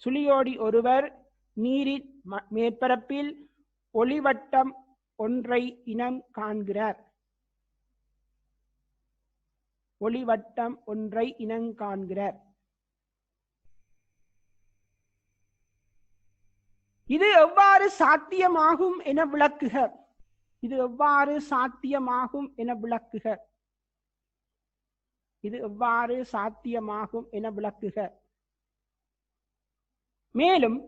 A: சுழியோடி ஒருவர் நீரின் மேற்பரப்பில் ஒளிவட்டம் ஒன்றை இனம் காண்கிறார். எவ்வாறு சாத்தியமாகும் என விளக்குக. இது எவ்வாறு சாத்தியமாகும் என விளக்குக. இது எவ்வாறு சாத்தியமாகும் என விளக்குக. மேலும்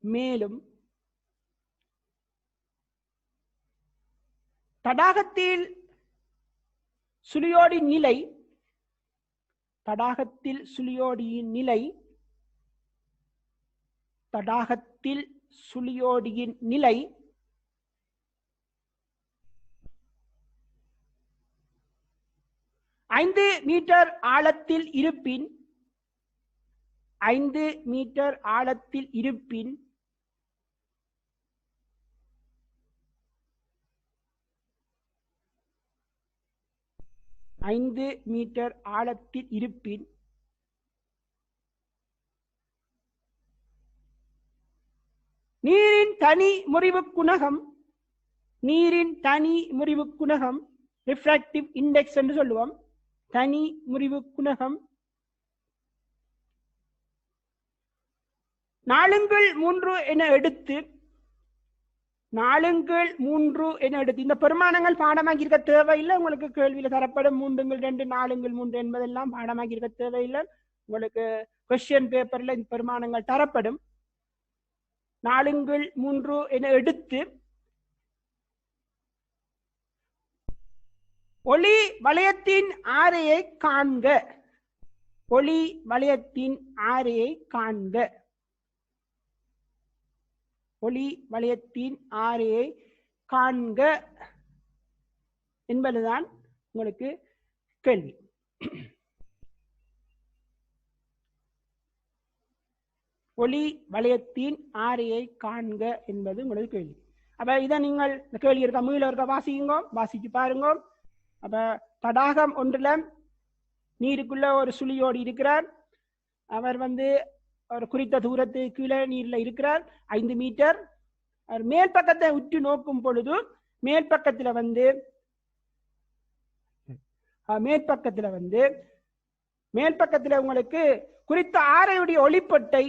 A: மேலும் தடாகத்தில் சுழியோடியின் நிலை தடாகத்தில் சுழியோடியின் நிலை தடாகத்தில் சுழியோடியின் நிலை 5 மீட்டர் ஆழத்தில் இருப்பின் 5 மீட்டர் ஆழத்தில் இருப்பின் நீரின் தனி முறிவு குணகம் ரிஃப்ராக்டிவ் இண்டெக்ஸ் என்று சொல்லுவோம். தனி முறிவு குணகம் 4/3 என எடுத்து இந்த பெருமானங்கள் பாடமாக்கி இருக்க தேவையில்லை. உங்களுக்கு கேள்வியில தரப்படும் 3/2 4/3 என்பதெல்லாம் பாடமாக்கி இருக்க தேவையில்லை. உங்களுக்கு கொஸ்டின் பேப்பர்ல இந்த பெருமானங்கள் தரப்படும். 4/3 என எடுத்து ஒளி வளையத்தின் ஆரையை காண்க. ஒளி வளையத்தின் ஆரையை காண்க. ஒளி வளையத்தின் ஆரையை காண்க என்பதுதான் உங்களுக்கு கேள்வி. ஒளி வளையத்தின் ஆரையை காண்க என்பது உங்களுக்கு கேள்வி. அப்ப இதை நீங்கள் இந்த கேள்வி இருக்க மீள இருக்க வாசிச்சு பாருங்க. அப்ப தடாகம் ஒன்றுல நீருக்குள்ள ஒரு சுழியோடி இருக்கிறார். அவர் ஒரு குறித்த தூரத்துக்கு கீழே நீர்ல இருக்கிறார், 5 மீட்டர். அவர் மேல் பக்கத்தை உற்று நோக்கும் பொழுது மேற்பக்கத்துல உங்களுக்கு குறித்த ஆரையுடைய ஒளிப்பொட்டை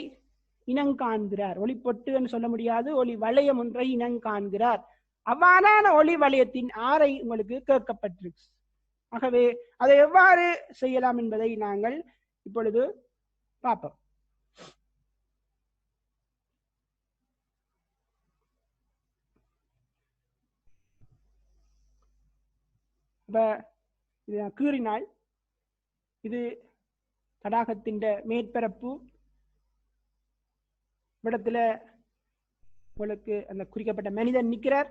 A: இனங்காண்கிறார். ஒளிப்பொட்டு என்று சொல்ல முடியாது, ஒளி வளையம் ஒன்றை இனங்காண்கிறார். அவ்வாறான ஒளி வளையத்தின் ஆரை உங்களுக்கு கேட்கப்பட்டிருக்கு. ஆகவே அதை எவ்வாறு செய்யலாம் என்பதை நாங்கள் இப்பொழுது பார்ப்போம். கீறினால் இது தடாகத்தின் மேற்பரப்பு. இடத்துல உங்களுக்கு அந்த குறிக்கப்பட்ட மனிதன் நிற்கிறார்.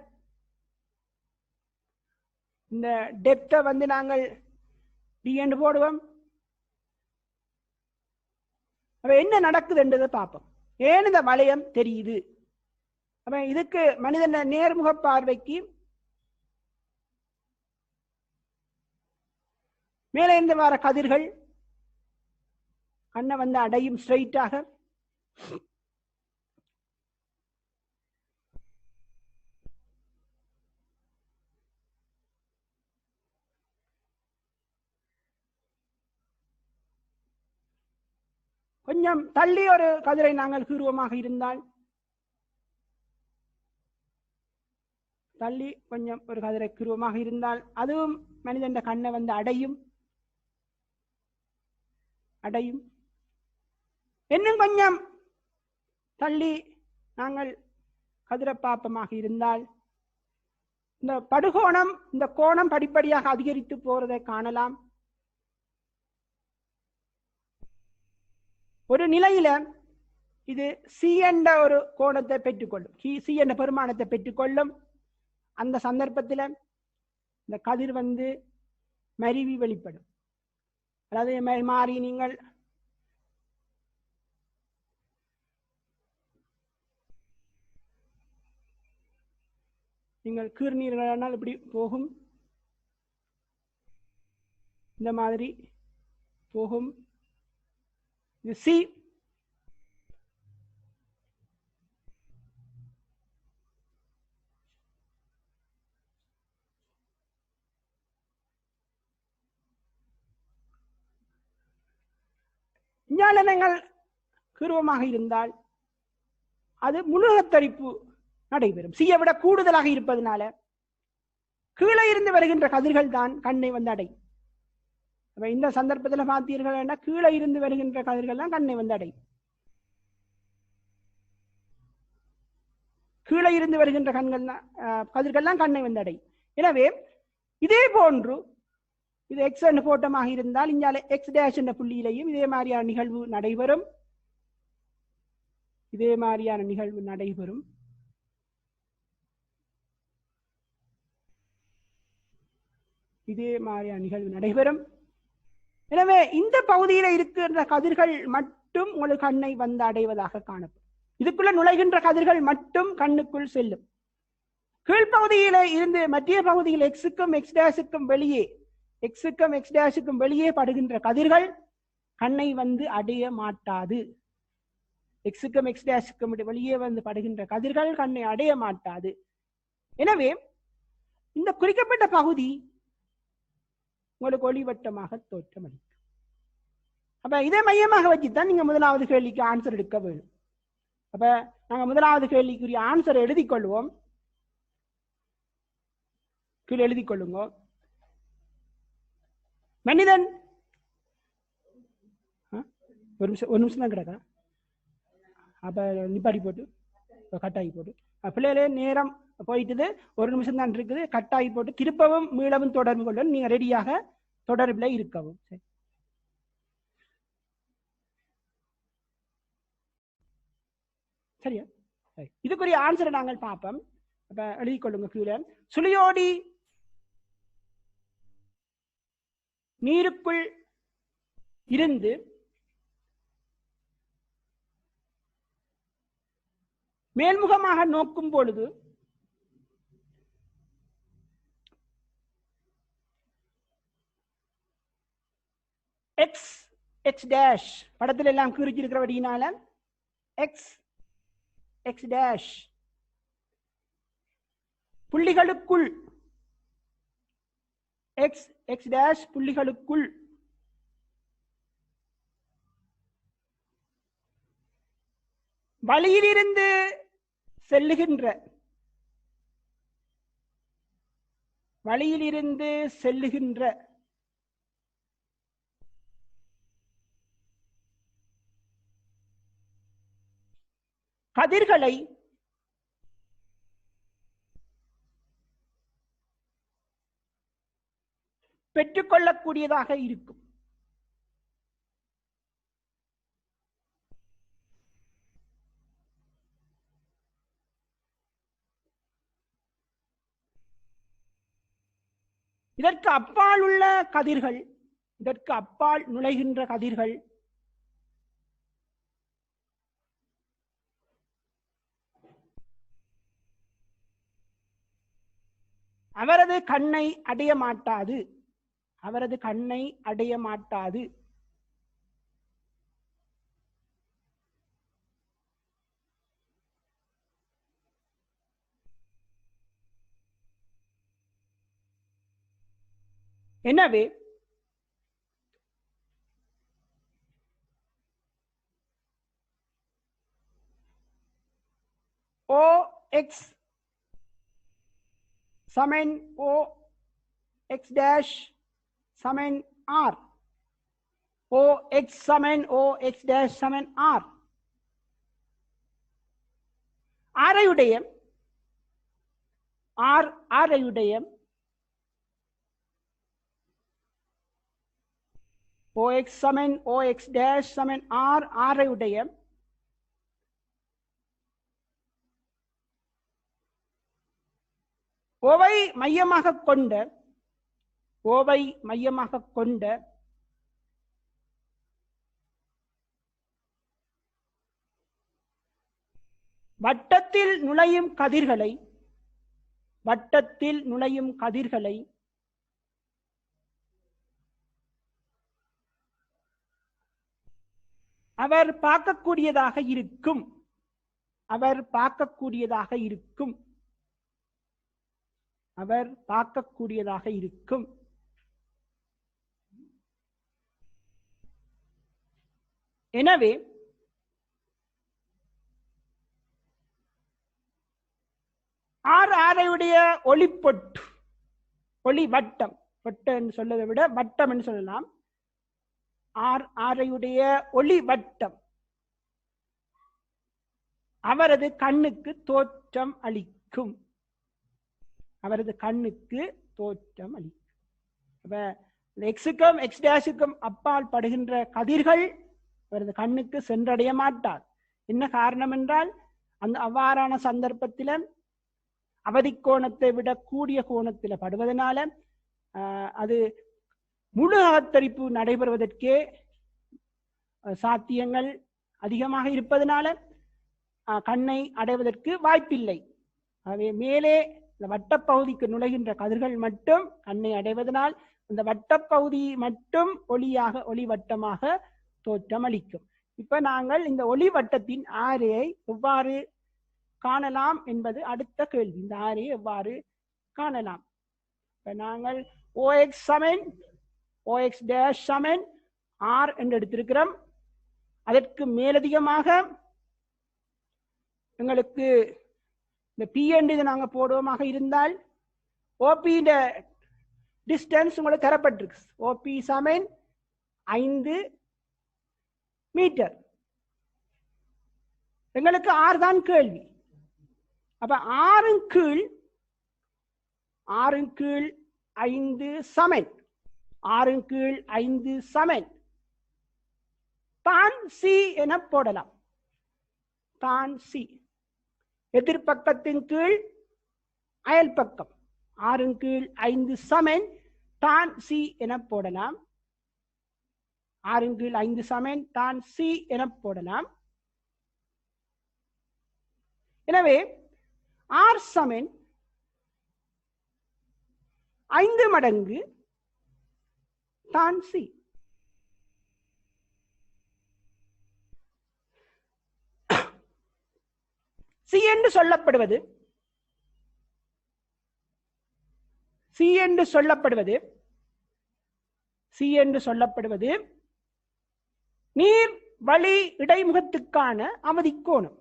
A: இந்த டெப்தை நாங்கள் டி என்று போடுவோம். அப்ப என்ன நடக்குது என்றதை பார்ப்போம். ஏன் இந்த வளையம் தெரியுது? அப்ப இதுக்கு மனிதன் நேர்முக பார்வைக்கு மேலே இருந்து வர கதிர்கள் கண்ணை அடையும் ஸ்ட்ரைட்டாக. கொஞ்சம் தள்ளி ஒரு கதிரை நாங்கள் கீறுவமாக இருந்தால், அதுவும் மனிதன் கண்ணை அடையும். இன்னும் கொஞ்சம் தள்ளி நாங்கள் கதிரை பாப்பமாக இருந்தால் இந்த படுகோணம், இந்த கோணம் படிப்படியாக அதிகரித்து போறதை காணலாம். ஒரு நிலையில இது சி என்ற ஒரு கோணத்தை பெற்றுக்கொள்ளும், சி என்ற பெருமானத்தை பெற்றுக்கொள்ளும். அந்த சந்தர்ப்பத்தில் இந்த கதிர் மருவி வெளிப்படும். அதாவது மாறி நீங்கள் கீர்நீர்களானால் இப்படி போகும், இந்த மாதிரி போகும். இது சி. ஞானங்கள் கீர்வமாக இருந்தால் அது முழுகத்தரிப்பு நடைபெறும். சியை விட கூடுதலாக இருப்பதனால கீழே இருந்து வருகின்ற கதிர்கள் தான் கண்ணை வந்து அடையும். இந்த சந்தர்ப்பத்தில் பார்த்தீர்கள், கீழே இருந்து வருகின்ற கதிர்கள் தான் கண்ணை வந்து அடையும். கீழே இருந்து வருகின்ற கதிர்கள் தான் கண்ணை வந்து அடையும். எனவே இதே போன்று இது எக்ஸ் என்ற கோட்டமாக இருந்தால் இங்கால எக்ஸ் டேஷ் என்ற புள்ளியிலையும் இதே மாதிரியான நிகழ்வு நடைபெறும். இதே மாதிரியான நிகழ்வு நடைபெறும். இதே மாதிரியான நிகழ்வு நடைபெறும். எனவே இந்த பகுதியில் இருக்கின்ற கதிர்கள் மட்டும் உங்களுக்கு கண்ணை வந்து அடைவதாக காணப்படும். இதுக்குள்ள நுழைகின்ற கதிர்கள் மட்டும் கண்ணுக்குள் செல்லும். கீழ்ப்பகுதியில இருந்து மத்திய பகுதியில் எக்ஸுக்கும் எக்ஸ் டேஷுக்கும் வெளியே எக்ஸுக்கும் எக்ஸ் டேஷுக்கும் வெளியே படுகின்ற கதிர்கள் கண்ணை வந்து அடைய மாட்டாது. எக்ஸுக்கும் எக்ஸ் டேஷுக்கும் வெளியே வந்து படுகின்ற கதிர்கள் கண்ணை அடைய மாட்டாது. எனவே இந்த குறிக்கப்பட்ட பகுதி உங்களுக்கு ஒளிவட்டமாக தோற்றமளிக்கும். அப்ப இதை மையமாக வச்சுதான் நீங்க முதலாவது கேள்விக்கு ஆன்சர் எடுக்க வேண்டும். அப்ப நாங்க முதலாவது கேள்விக்குரிய ஆன்சர் எழுதிக் கொள்வோம். கீழே எழுதிக் கொள்ளுங்க. மனிதன் ஒரு நிமிஷம் தான் கிடக்கா. அப்ப நிப்பாடி போட்டு கட்டாயி போட்டு பிள்ளைகளே நேரம் போயிட்டுது, ஒரு நிமிஷம் தான் இருக்குது. கட்டாயி போட்டு திருப்பவும் மீளவும் தொடர்பு கொள்ள நீங்க ரெடியாக தொடர்பில் இருக்கவும். சரி, சரியா? இதுக்குரிய ஆன்சரை நாங்கள் பார்ப்போம். அப்ப எழுதிக் கொள்ளுங்க. கீழே சுழியோடி நீருக்குள் இருந்து மேல்முகமாக நோக்கும் பொழுது எக்ஸ் எக்ஸ் டேஷ் படத்தில் எல்லாம் குறிச்சிருக்கிறபடியினால எக்ஸ் எக்ஸ் டேஷ் புள்ளிகளுக்குள் எக்ஸ் எக்ஸ் டேஷ் புள்ளிகளுக்குள் வழியிலிருந்து செல்லுகின்ற கதிர்களை பெற்றுக்கொள்ளக்கூடியதாக இருக்கும். இதற்கு அப்பால் உள்ள கதிர்கள், இதற்கு அப்பால் நுழைகின்ற கதிர்கள் அவரது கண்ணை அடைய மாட்டாது. அவரது கண்ணை அடைய மாட்டாது. எனவே ஓ எக்ஸ் சமன் ஓ எக்ஸ் டேஷ் சமன் ஆர், ஓ எக்ஸ் சமன் ஓ எக்ஸ் டேஷ் சமன் ஆர். ஆரையுடைய OX சமன் OX டேஷ் சமன் R, ஆரையுடைய ஓவை மையமாக கொண்ட வட்டத்தில் நுழையும் கதிர்களை அவர் பார்க்கக்கூடியதாக இருக்கும். எனவே ஆரையுடைய ஒளிப்பொட்டு, ஒளி வட்டம், பொட்டு என்று சொல்வதை விட வட்டம் என்று சொல்லலாம். ஆரையுடைய ஒளி வட்டம் அவரது கண்ணுக்கு தோற்றம் அளிக்கும். அவரது கண்ணுக்கு தோற்றம் அளிக்கும். அப்ப எக்ஸுக்கும் எக்ஸ் டேஷுக்கும் அப்பால் படுகின்ற கதிர்கள் அவரது கண்ணுக்கு சென்றடைய மாட்டார். என்ன காரணம் என்றால், அந்த அவ்வாறான சந்தர்ப்பத்தில் அவதி கோணத்தை விட கூடிய கோணத்தில் படுவதனால அது முழு அகத்தரிப்பு நடைபெறுவதற்கே சாத்தியங்கள் அதிகமாக இருப்பதனால கண்ணை அடைவதற்கு வாய்ப்பில்லை. ஆகவே மேலே இந்த வட்டப்பகுதிக்கு நுழைகின்ற கதிர்கள் மட்டும் கண்ணை அடைவதனால் அந்த வட்டப்பகுதி மட்டும் ஒளி வட்டமாக தோற்றம் அளிக்கும். இப்ப நாங்கள் இந்த ஒளி வட்டத்தின் ஆரையை எவ்வாறு காணலாம் என்பது அடுத்த கேள்வி. இந்த ஆரையை எவ்வாறு காணலாம்? இப்ப நாங்கள் OX சமன் OX டேஷ் சமன் R என்று எடுத்திருக்கிறோம். அதற்கு மேலதிகமாக எங்களுக்கு இந்த P என்று இதை நாங்கள் போடுவோமாக இருந்தால் OP டிஸ்டன்ஸ் உங்களுக்கு தரப்பட்டிருக்கு. OP சமன் 5 மீட்டர். எங்களுக்கு 6 தான் கேள்வி. அப்ப 6 கீழ் 5 சமன் 6 கீழ் 5 சமன் தான் C என போடலாம். தான் C எதிர்பக்கத்தின் கீழ் அயல் பக்கம் 6 கீழ் 5 சமன் தான் C என போடலாம். 6 கீழ் 5 சமன் தான் C என போடலாம். எனவே R சமன் 5 மடங்கு தான் C. C என்று சொல்லப்படுவது நீர் வழி இடைமுகத்துக்கான அவதிக்கோணம்.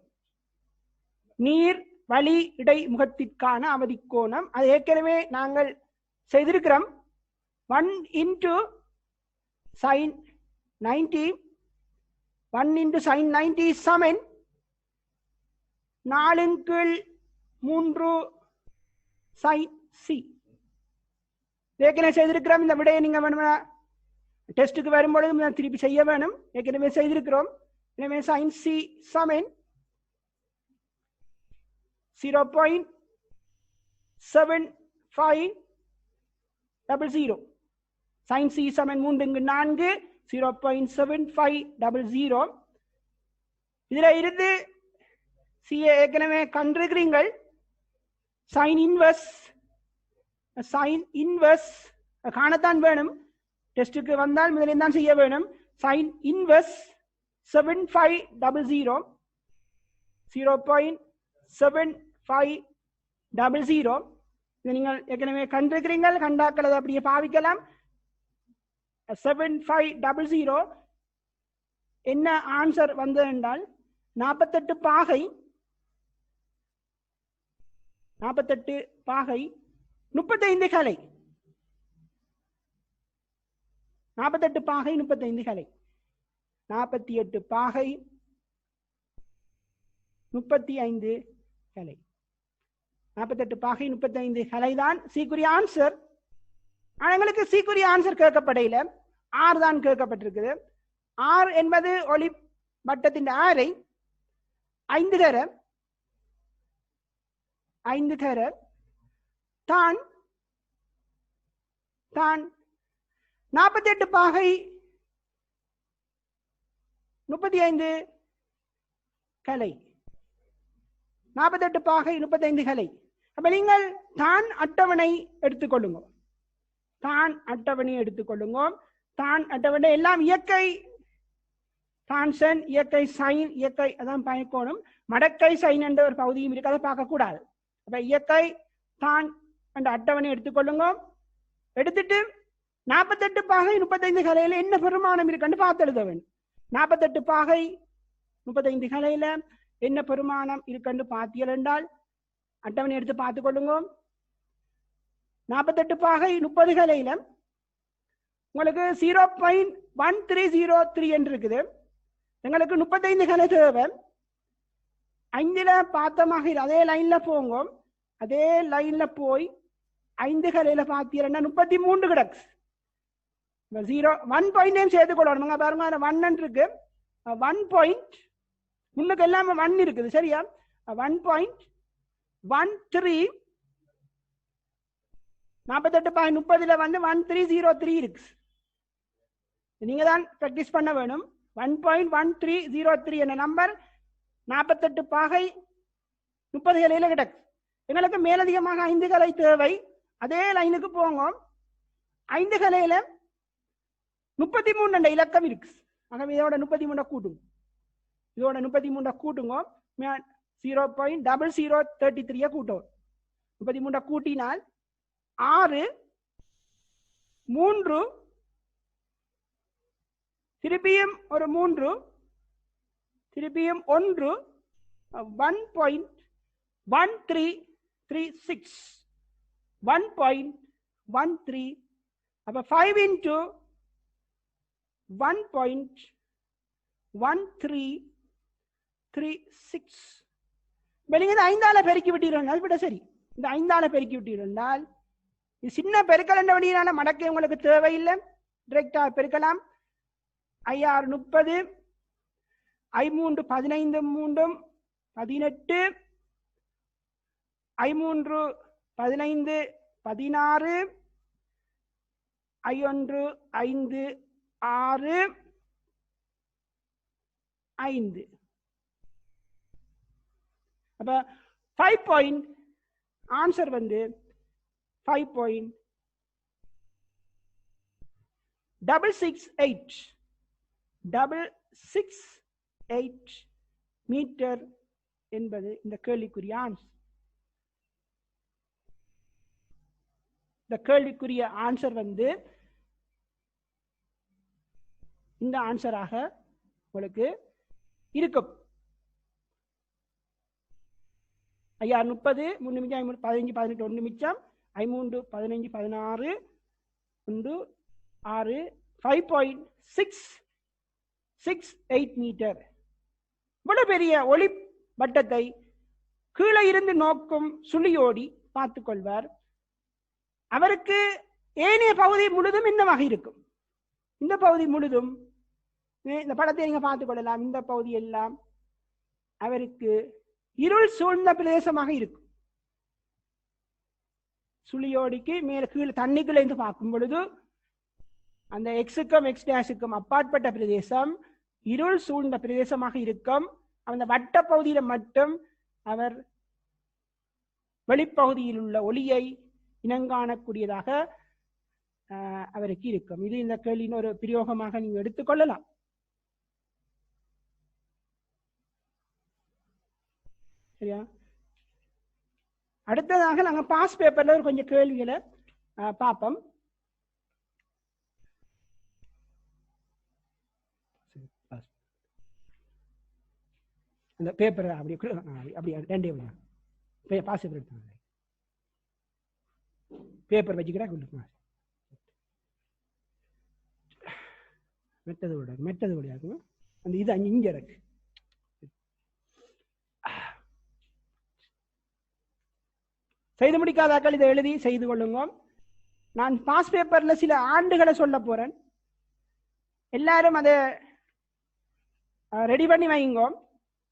A: நீர் வழி இடைமுகத்திற்கான அவதிக்கோணம் அது ஏற்கனவே நாங்கள் செய்திருக்கிறோம். 1 into sin 90 1 into sin 90 சமன் 4 கீழ் 3 sin C. ஏற்கனவே செய்திருக்கிறோம். இந்த விடையை நீங்க வேணுமா டெஸ்ட்டுக்கு வரும்பொழுது திருப்பி செய்ய வேணும். ஏற்கனவே செய்திருக்கிறோம். எனவே sin C சமன் 0.7500. sin C சமன் 3 4 0.7500. இதுல இருந்து C ஏற்கனவே கண்டிருக்கிறீர்கள். sin inverse காணத்தான் வேணும். டெஸ்டுக்கு வந்தால் முதலில் தான் செய்ய வேணும். sin inverse 7500 0.7500 நீங்கள் ஏற்கனவே கண்டிருக்கிறீர்கள். கண்டாக்கள் அப்படியே பாவிக்கலாம். 7500 என்ன ஆன்சர் வந்தது என்றால் 48 பாகை 35 கலை. 48 பாகை 35 கலை. 48 பாகை 35 கலை. 48 பாகை 35 கலை தான் சீக்குரிய ஆன்சர். எங்களுக்கு சீக்குரிய ஆன்சர் கேட்கப்படையில R தான் கேட்கப்பட்டிருக்குது. R என்பது ஒளி வட்டத்தின் ஆரை 5 தர தான் 48 பாகை 35 கலை. 48 பாகை 35 கலை. அப்ப நீங்கள் தான் அட்டவணை எடுத்துக்கொள்ளுங்க. தான் அட்டவணை எல்லாம் இயற்கை தான்சன் இயற்கை சைன் இயற்கை அதான் பயக்கோணும். மடக்கை சைன் என்ற ஒரு பகுதியும் இருக்கு. அதை பார்க்க கூடாது. அப்ப இயற்கை தான் என்ற அட்டவணை எடுத்துக்கொள்ளுங்க. எடுத்துட்டு 48 பாகை 35 கலையில என்ன பெருமானம் இருக்குன்னு பார்த்து எழுத வேண்டும். 48 பாகை 35 கலையில என்ன பெருமானம் இருக்குன்னு பார்த்தீர்கள் என்றால் அட்டவணை எடுத்து பார்த்து கொள்ளுங்க. 48 பாகை 30 கலையில உங்களுக்கு 0.1303 என்று இருக்குது. எங்களுக்கு 35 கலை தேவை. 5ல பார்த்தமாக அதே லைன்ல போங்க. அதே லைன்ல போய் 5 கலையில பார்த்தீங்கன்னா 33 கிடக்கு. 1 பாயிண்ட் சேர்த்து கொள்ளணும் பாருங்க. 1 இருக்கு, 1 பாயிண்ட் முன்னுக்கு எல்லாமே 1 இருக்குது சரியா. 1.13 48/30 வந்து 1303 இருக்கு. நீங்க தான் பிராக்டிஸ் பண்ண வேணும். 1.1303 என்ற நம்பர் 48 பாகை 30 கலையில கிடக்கு. எங்களுக்கு மேலதிகமாக 5 கலை தேவை. அதே லைனுக்கு போங்க. 5 கலையில 33 என்ற இலக்கம் இருக்கு. ஆகவே இதோட 33 கூட்டுங்க. இதோட 33 கூட்டுங்க. 0.0033 கூட்டும். 33 கூட்டினால் 6 3 திருப்பியும் ஒரு 3 திருப்பியும் 1 1.1336 1.13 அப்ப 5 into 1.1336 நீங்க 5ஆல பெருக்கி விட்டீர்கள் சரி. இந்த 5ஆல பெருக்கி விட்டீர்கள் சின்ன பெருக்கல் என்ற வழியினால மடக்கை உங்களுக்கு தேவையில்லை. டிரெக்டா பெருக்கலாம். 5 6 30 I3 15 3 18 I3 15 16 I1 5 6 5 அப்ப 5 பாயிண்ட் ஆன்சர் வந்து 5.668 மீட்டர் என்பது இந்த கேள்விக்குரிய ஆன்சர். இந்த கேள்விக்குரிய ஆன்சர் வந்து இந்த ஆன்சராக உங்களுக்கு இருக்கும். 5 30 3 மிச்சம் 15 18 1 மிச்சம் 5 15 16 1 6 5.668 மீட்டர். இவ்வளவு பெரிய ஒளி வட்டத்தை கீழே இருந்து நோக்கும் சுழியோடி பார்த்துக் கொள்வார். அவருக்கு ஏனைய பகுதி முழுதும் என்னவாக இருக்கும்? இந்த பகுதி முழுதும் இந்த படத்தை நீங்க பார்த்துக் கொள்ளலாம். இந்த பகுதி எல்லாம் அவருக்கு இருள் சூழ்ந்த பிரதேசமாக இருக்கும். சுழியோடிக்கு மேல கீழே தண்ணிக்குள்ள இருந்து பார்க்கும் பொழுது அந்த எக்ஸுக்கும் எக்ஸ் டேஷுக்கும் அப்பாற்பட்ட பிரதேசம் இருள் சூழ்ந்த பிரதேசமாக இருக்கும். அந்த வட்ட பகுதியில மட்டும் அவர் வெளிப்பகுதியில் உள்ள ஒளியை இனங்காணக்கூடியதாக அவருக்கு இருக்கும். இது இந்த கேள்வியின் ஒரு பிரயோகமாக நீங்க எடுத்துக்கொள்ளலாம். சரியா? அடுத்ததாக நாங்க பாஸ் பேப்பர்ல ஒரு கொஞ்சம் கேள்விகளை பார்ப்போம். அந்த பேப்பர் அப்படி அப்படி ரெண்டே பாஸ் பேப்பர் எடுத்தாங்க. பேப்பர் வச்சுக்கிறா கொடுங்க. மெட்டது விடாது அந்த இது அஞ்சு இங்க இருக்கு. செய்து முடிக்காதாக்கள் இதை எழுதி செய்து கொள்ளுங்க. நான் பாஸ் பேப்பர்ல சில ஆண்டுகளை சொல்ல போறேன். எல்லாரும் அதை ரெடி பண்ணி வைங்க.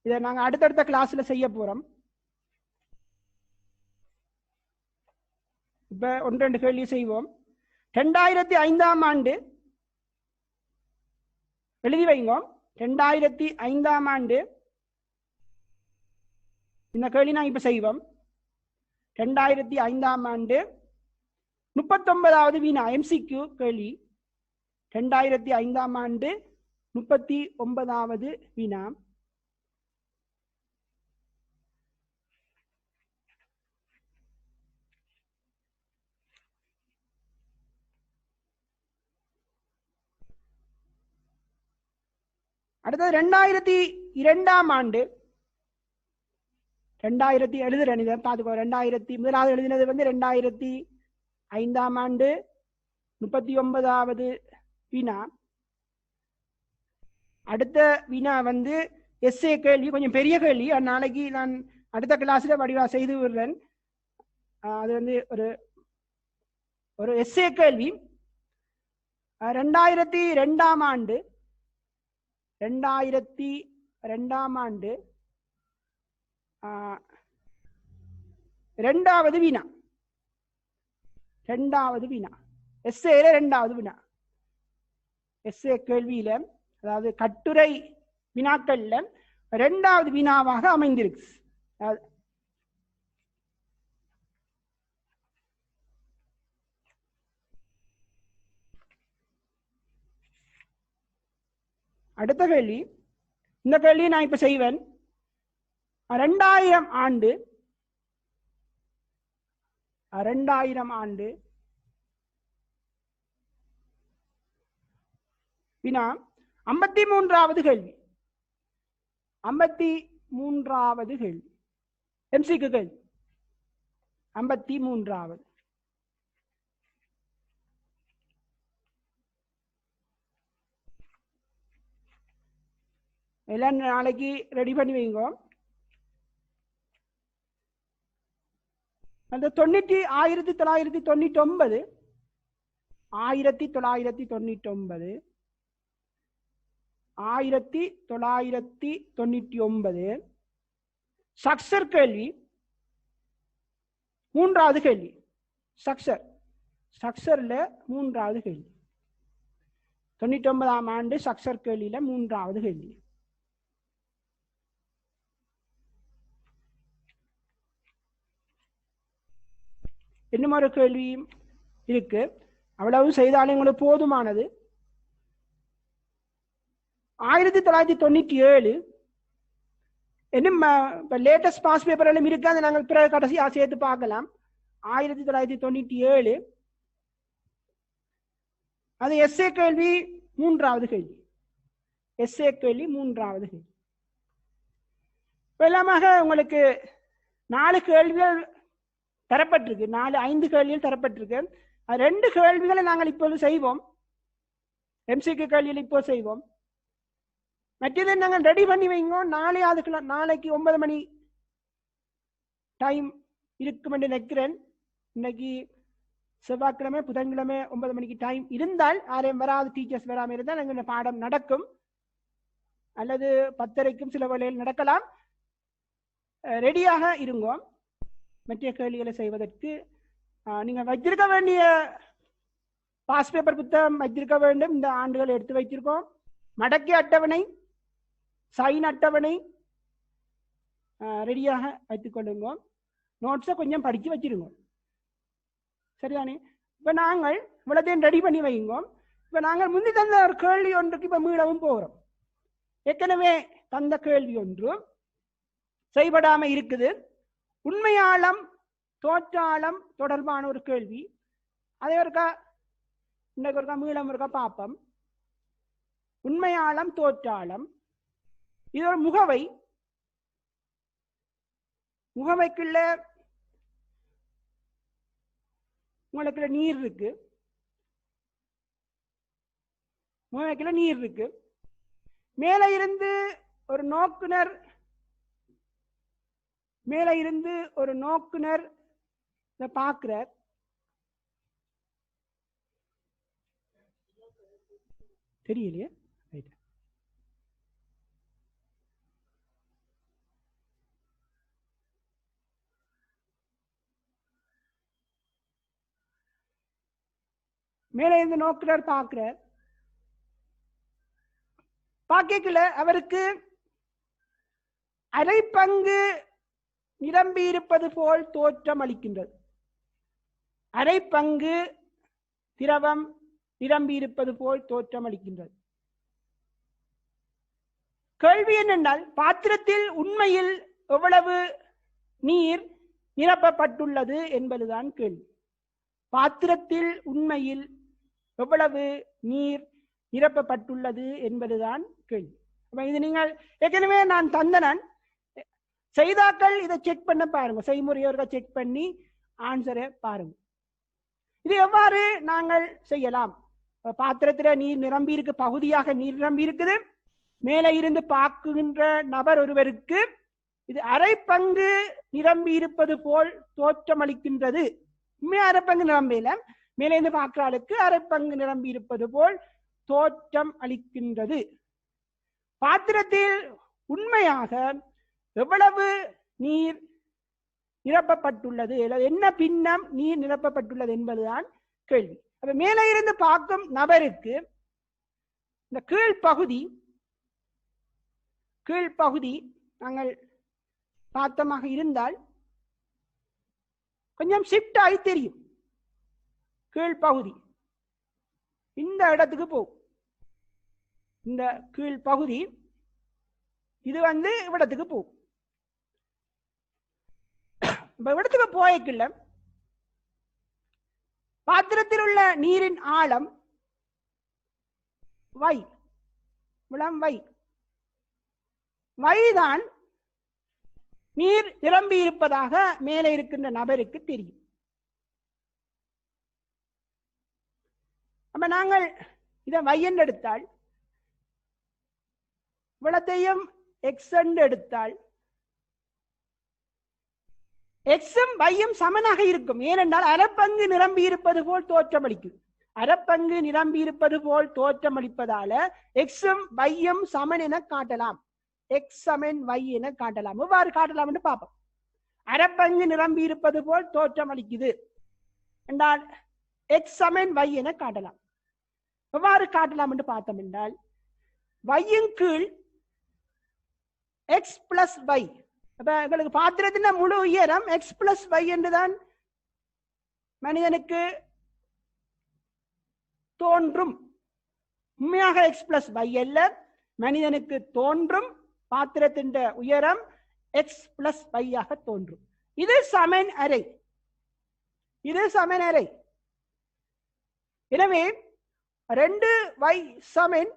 A: இதை நாங்க அடுத்தடுத்த கிளாஸ்ல செய்ய போறோம். இப்ப 1-2 கேள்வி செய்வோம். 2005ஆம் ஆண்டு எழுதி வைங்க. 2005ஆம் ஆண்டு இந்த கேள்வி நாங்க இப்ப செய்வோம். 2005ஆம் ஆண்டு 39வது வினா MCQ கேள்வி. 2005ஆம் ஆண்டு 39வது வினா. அடுத்தது 2002ஆம் ஆண்டு 2000 எழுதுறேன், இதை பார்த்துக்கோ. 2000 முதலாவது எழுதினது வந்து 2005ஆம் ஆண்டு 39வது வினா. அடுத்த வினா வந்து எஸ்ஏ கேள்வி, கொஞ்சம் பெரிய கேள்வி. நாளைக்கு நான் அடுத்த கிளாஸ்ல வடிவா செய்து விடுறேன். அது வந்து ஒரு எஸ்ஏ கேள்வி. 2002ஆம் ஆண்டு 2002ஆம் ஆண்டு இரண்டாவது வினா. எஸ்ஏல இரண்டாவது வினா. எஸ்ஏ கேள்வியில, அதாவது கட்டுரை வினாக்கள்ல இரண்டாவது வினாவாக அமைந்திருக்கு. அடுத்த கேள்வி, இந்த கேள்வியை நான் இப்ப செய்வேன். 2000 ஆண்டு வினா 53வது கேள்வி. 53வது கேள்வி எம்சிக்கு கேள்வி. 53வது. எல்லாம் நாளைக்கு ரெடி பண்ணி வைங்க. அந்த 1999 சக்சர் கேள்வி, மூன்றாவது கேள்வி. சக்சர்ல மூன்றாவது கேள்வி. 99ஆம் ஆண்டு சக்சர் கேள்வியில மூன்றாவது கேள்வி. இன்னும் ஒரு கேள்வியும் இருக்கு. அவ்வளவு செய்தாலும் உங்களுக்கு போதுமானது. 1997 இன்னும் லேட்டஸ்ட் பாஸ் பேப்பர் எல்லாம் இருக்கு. அதை நாங்கள் பிறகு கடைசியாக சேர்த்து பார்க்கலாம். 1997 அது எஸ்ஏ கேள்வி, மூன்றாவது கேள்வி. எஸ்ஏ கேள்வி மூன்றாவது கேள்வி. எல்லாமாக உங்களுக்கு 4 கேள்விகள் தரப்பட்டிருக்கு. 5 கேள்விகள் தரப்பட்டிருக்கு. 2 கேள்விகளை நாங்கள் இப்போது செய்வோம். எம்சிக்கு கேள்வியில் இப்போ செய்வோம். மற்றதை நாங்கள் ரெடி பண்ணி வைங்க. நாளைக்கு 9 மணி டைம் இருக்கும் என்று நினைக்கிறேன். இன்னைக்கு செவ்வாய்க்கிழமை, புதன்கிழமை 9 மணிக்கு டைம் இருந்தால், யாரையும் வராது, டீச்சர்ஸ் வராமல் இருந்தால் எங்கள் பாடம் நடக்கும். அல்லது 10:30க்கும் சில வேளையில் நடக்கலாம். ரெடியாக இருங்க. மற்ற கேள்விகளை செய்வதற்கு நீங்கள் வைத்திருக்க வேண்டிய பாஸ் பேப்பர் புத்தகம் வைத்திருக்க வேண்டும். இந்த ஆண்டுகள் எடுத்து வைத்திருக்கோம். மடக்கி அட்டவணை, சைன் அட்டவணை ரெடியாக வைத்துக் கொள்ளுங்க. நோட்ஸை கொஞ்சம் படித்து வச்சிருங்க. சரிதானே? இப்போ நாங்கள் இவ்வளோத்தையும் ரெடி பண்ணி வைங்க. இப்போ நாங்கள் முந்தி தந்த ஒரு கேள்வி ஒன்றுக்கு இப்போ மீளவும் போகிறோம். ஏற்கனவே தந்த கேள்வி ஒன்று செய்யப்படாமல் இருக்குது. உண்மையாளம் தோற்றாளம் தொடர்பான ஒரு கேள்வி. அதை இன்னைக்கு ஒருக்கா மீளம் இருக்கா பார்ப்போம். உண்மையாளம் தோற்றாளம், இது ஒரு முகவை. முகவைக்குள்ள உங்களுக்கு நீர் இருக்கு. முகவைக்குள்ள நீர் இருக்கு. மேல இருந்து ஒரு நோக்குனர் இதை பார்க்கிறார். தெரியலையே. மேலே இருந்து நோக்குனர் பார்க்கிறார். பார்க்கல அவருக்கு அரை பங்கு நிரம்பி இருப்பது போல் தோற்றம் அளிக்கின்றது. அரை பங்கு திரவம் நிரம்பி இருப்பது போல் தோற்றம் அளிக்கின்றது. கேள்வி என்னென்றால், பாத்திரத்தில் உண்மையில் எவ்வளவு நீர் நிரப்பப்பட்டுள்ளது என்பதுதான் கேள்வி. பாத்திரத்தில் உண்மையில் எவ்வளவு நீர் நிரப்பப்பட்டுள்ளது என்பதுதான் கேள்வி. இது நீங்கள் ஏற்கனவே நான் தந்தனன் செய்தாக்கள் இதை செக் பண்ண பாருங்க, செய்முறையோர்கள் செக் பண்ணி ஆன்சரை பாருங்க. இது எவ்வாறு நாங்கள் செய்யலாம்? பாத்திரத்துல நீர் நிரம்பி இருக்கு, பகுதியாக நீர் நிரம்பி இருக்குது. மேலே இருந்து பார்க்கின்ற நபர் ஒருவருக்கு இது அரை பங்கு நிரம்பி இருப்பது போல் தோற்றம் அளிக்கின்றது. உண்மையா அரை பங்கு நிரம்பில, மேலே இருந்து பார்க்கிற ஆளுக்கு அரை பங்கு நிரம்பி இருப்பது போல் தோற்றம் அளிக்கின்றது. பாத்திரத்தில் உண்மையாக எவ்வளவு நீர் நிரப்பப்பட்டுள்ளது, என்ன பின்னம் நீர் நிரப்பப்பட்டுள்ளது என்பதுதான் கேள்வி. அப்ப மேலே இருந்து பார்க்கும் நபருக்கு இந்த கீழ்ப்பகுதி நாங்கள் பார்த்தமாக இருந்தால் கொஞ்சம் ஷிஃப்ட் ஆகி தெரியும். கீழ்ப்பகுதி இந்த இடத்துக்கு போகும். இந்த கீழ்ப்பகுதி இது இவ்விடத்துக்கு போகும். இவ்விடத்துக்கு போய்க்குள்ள பாத்திரத்தில் உள்ள நீரின் ஆழம் வைதான் நீர் நிரம்பி இருப்பதாக மேலே இருக்கின்ற நபருக்கு தெரியும். அப்ப நாங்கள் இதை y என்று எடுத்தால், இவ்வளத்தையும் x என்று எடுத்தால், எக்ஸும் வையும் சமனாக இருக்கும். ஏனென்றால் அரைப்பங்கு நிரம்பி இருப்பது போல் தோற்றமளிக்கும். அரைப்பங்கு நிரம்பி இருப்பது போல் தோற்றமளிப்பதால எக்ஸும் வையும் சமன் என காட்டலாம். எக்ஸ் சமன் வை என காட்டலாம். எவ்வாறு காட்டலாம் என்று பார்ப்போம். அரைப்பங்கு நிரம்பி இருப்பது போல் தோற்றமளிக்குது என்றால் எக்ஸ் சமன் வை என காட்டலாம். எவ்வாறு காட்டலாம் என்று பார்த்தோம் என்றால், வையின் கீழ் எக்ஸ் பிளஸ் வை. அப்ப எங்களுக்கு பாத்திரத்தின் முழு உயரம் எக்ஸ் பிளஸ் வை என்றுதான் மனிதனுக்கு தோன்றும். உண்மையாக எக்ஸ் பிளஸ் வை அல்ல, மனிதனுக்கு தோன்றும் பாத்திரத்தின் உயரம் எக்ஸ் பிளஸ் வை ஆக தோன்றும். இது சமன் அரை. எனவே 2y சமன்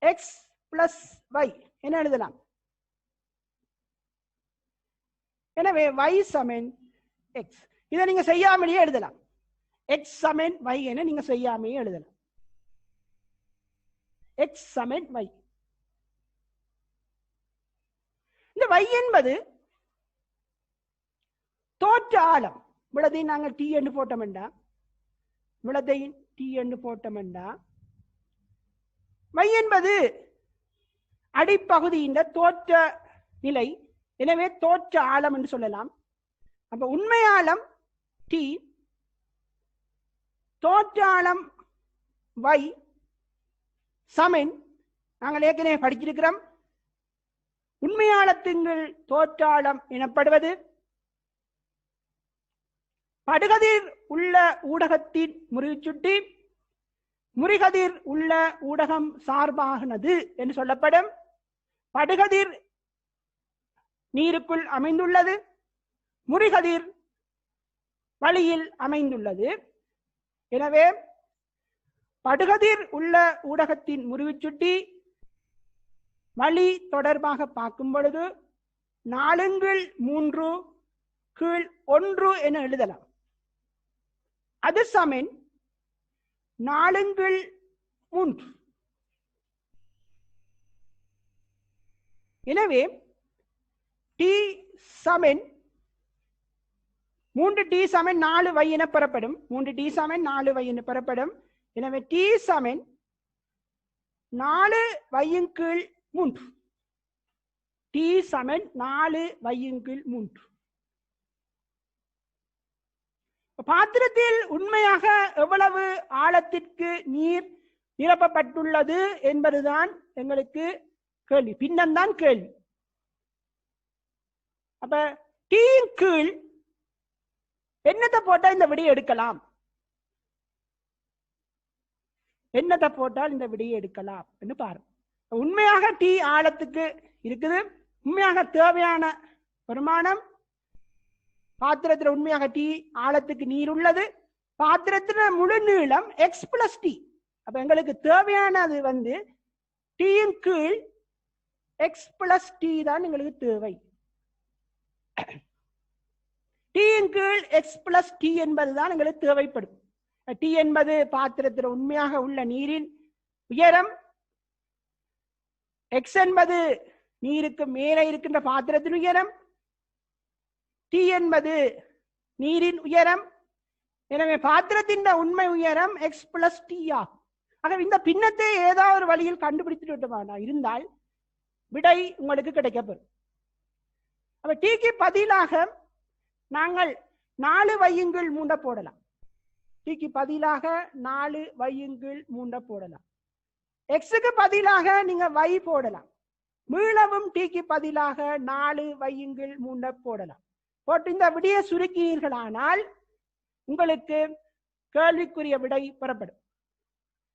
A: எக்ஸ் பிளஸ் வை என எழுதலாம். எனவே y சமன் எக்ஸ். இதை நீங்க செய்யாமலேயே எழுதலாம். எக்ஸ் சமன் y என நீங்க செய்யாமலேயே எழுதலாம். எக்ஸ் சமன் y. இந்த y என்பது தோற்ற ஆழம். விளதை நாங்கள் t என்று போட்டோம்டா, விளதை t என்று போட்டோம்டா, y என்பது அடிப்பகுதியின் தோற்ற நிலை. எனவே தோற்ற ஆழம் என்று சொல்லலாம். அப்ப உண்மை ஆழம் t, தோற்ற ஆழம் y சமன், நாங்கள் ஏற்கனவே படிச்சிருக்கிறோம், உண்மையாளத்தின் தோற்றாளம் எனப்படுவது படுகதிர் உள்ள ஊடகத்தின் முறிச்சுட்டி முறிகதிர் உள்ள ஊடகம் சார்பானது என்று சொல்லப்படும். படுகதிர் நீருக்குள் அமைந்துள்ளது, முறிகதிர் வழியில் அமைந்துள்ளது. எனவே படுகதிர் உள்ள ஊடகத்தின் முறிவுச்சுட்டி வழி தொடர்பாக பார்க்கும் பொழுது 4/3 என எழுதலாம். அது சமன் 4/3. எனவே t சமன் 3t சமன் 4y என பெறப்படும். 3t சமன் 4y என பெறப்படும். எனவே t சமன் 4y/3. t சமன் 4y/3. பாத்திரத்தில் உண்மையாக எவ்வளவு ஆழத்திற்கு நீர் நிரப்பப்பட்டுள்ளது என்பதுதான் எங்களுக்கு கேள்வி, பின்னம்தான் கேள்வி. அப்ப டீயின் கீழ் என்னத்தை போட்டா இந்த விடையை எடுக்கலாம், என்னத்தை போட்டால் இந்த விடையை எடுக்கலாம் என்று பாருங்க. உண்மையாக டீ ஆழத்துக்கு இருக்குது, உண்மையாக தேவையான வருமானம். பாத்திரத்தில் உண்மையாக டீ ஆழத்துக்கு நீர் உள்ளது. பாத்திரத்தின் முழு நீளம் எக்ஸ் பிளஸ் டி. அப்ப எங்களுக்கு தேவையானது டீயின் கீழ் எக்ஸ் பிளஸ் டி தான் எங்களுக்கு தேவை. T-ன் கீழ் x plus T என்பதுதான் எங்களுக்கு தேவைப்படும். T என்பது பாத்திரத்தில் உண்மையாக உள்ள நீரின் உயரம், x என்பது நீருக்கு மேலே இருக்கின்ற பாத்திரத்தின் உயரம், T என்பது நீரின் உயரம். எனவே பாத்திரத்தின் உண்மை உயரம் x plus T ஆகும். ஆகவே இந்த பின்னத்தை ஏதாவது ஒரு வழியில் கண்டுபிடித்துட்டு இருந்தால் விடை உங்களுக்கு கிடைக்கப்பெறும். அப்ப Tக்கு பதிலாக நாங்கள் 4 வையுங்கள் 3 போடலாம். Tக்கு பதிலாக 4 வையுங்கள் 3 போடலாம். Xக்கு பதிலாக நீங்க y போடலாம். மீளவும் Tக்கு பதிலாக 4 வையுங்கள் 3 போடலாம். போட்டு இந்த விடையை சுருக்கினீர்களானால் உங்களுக்கு கேள்விக்குரிய விடை பெறப்படும்.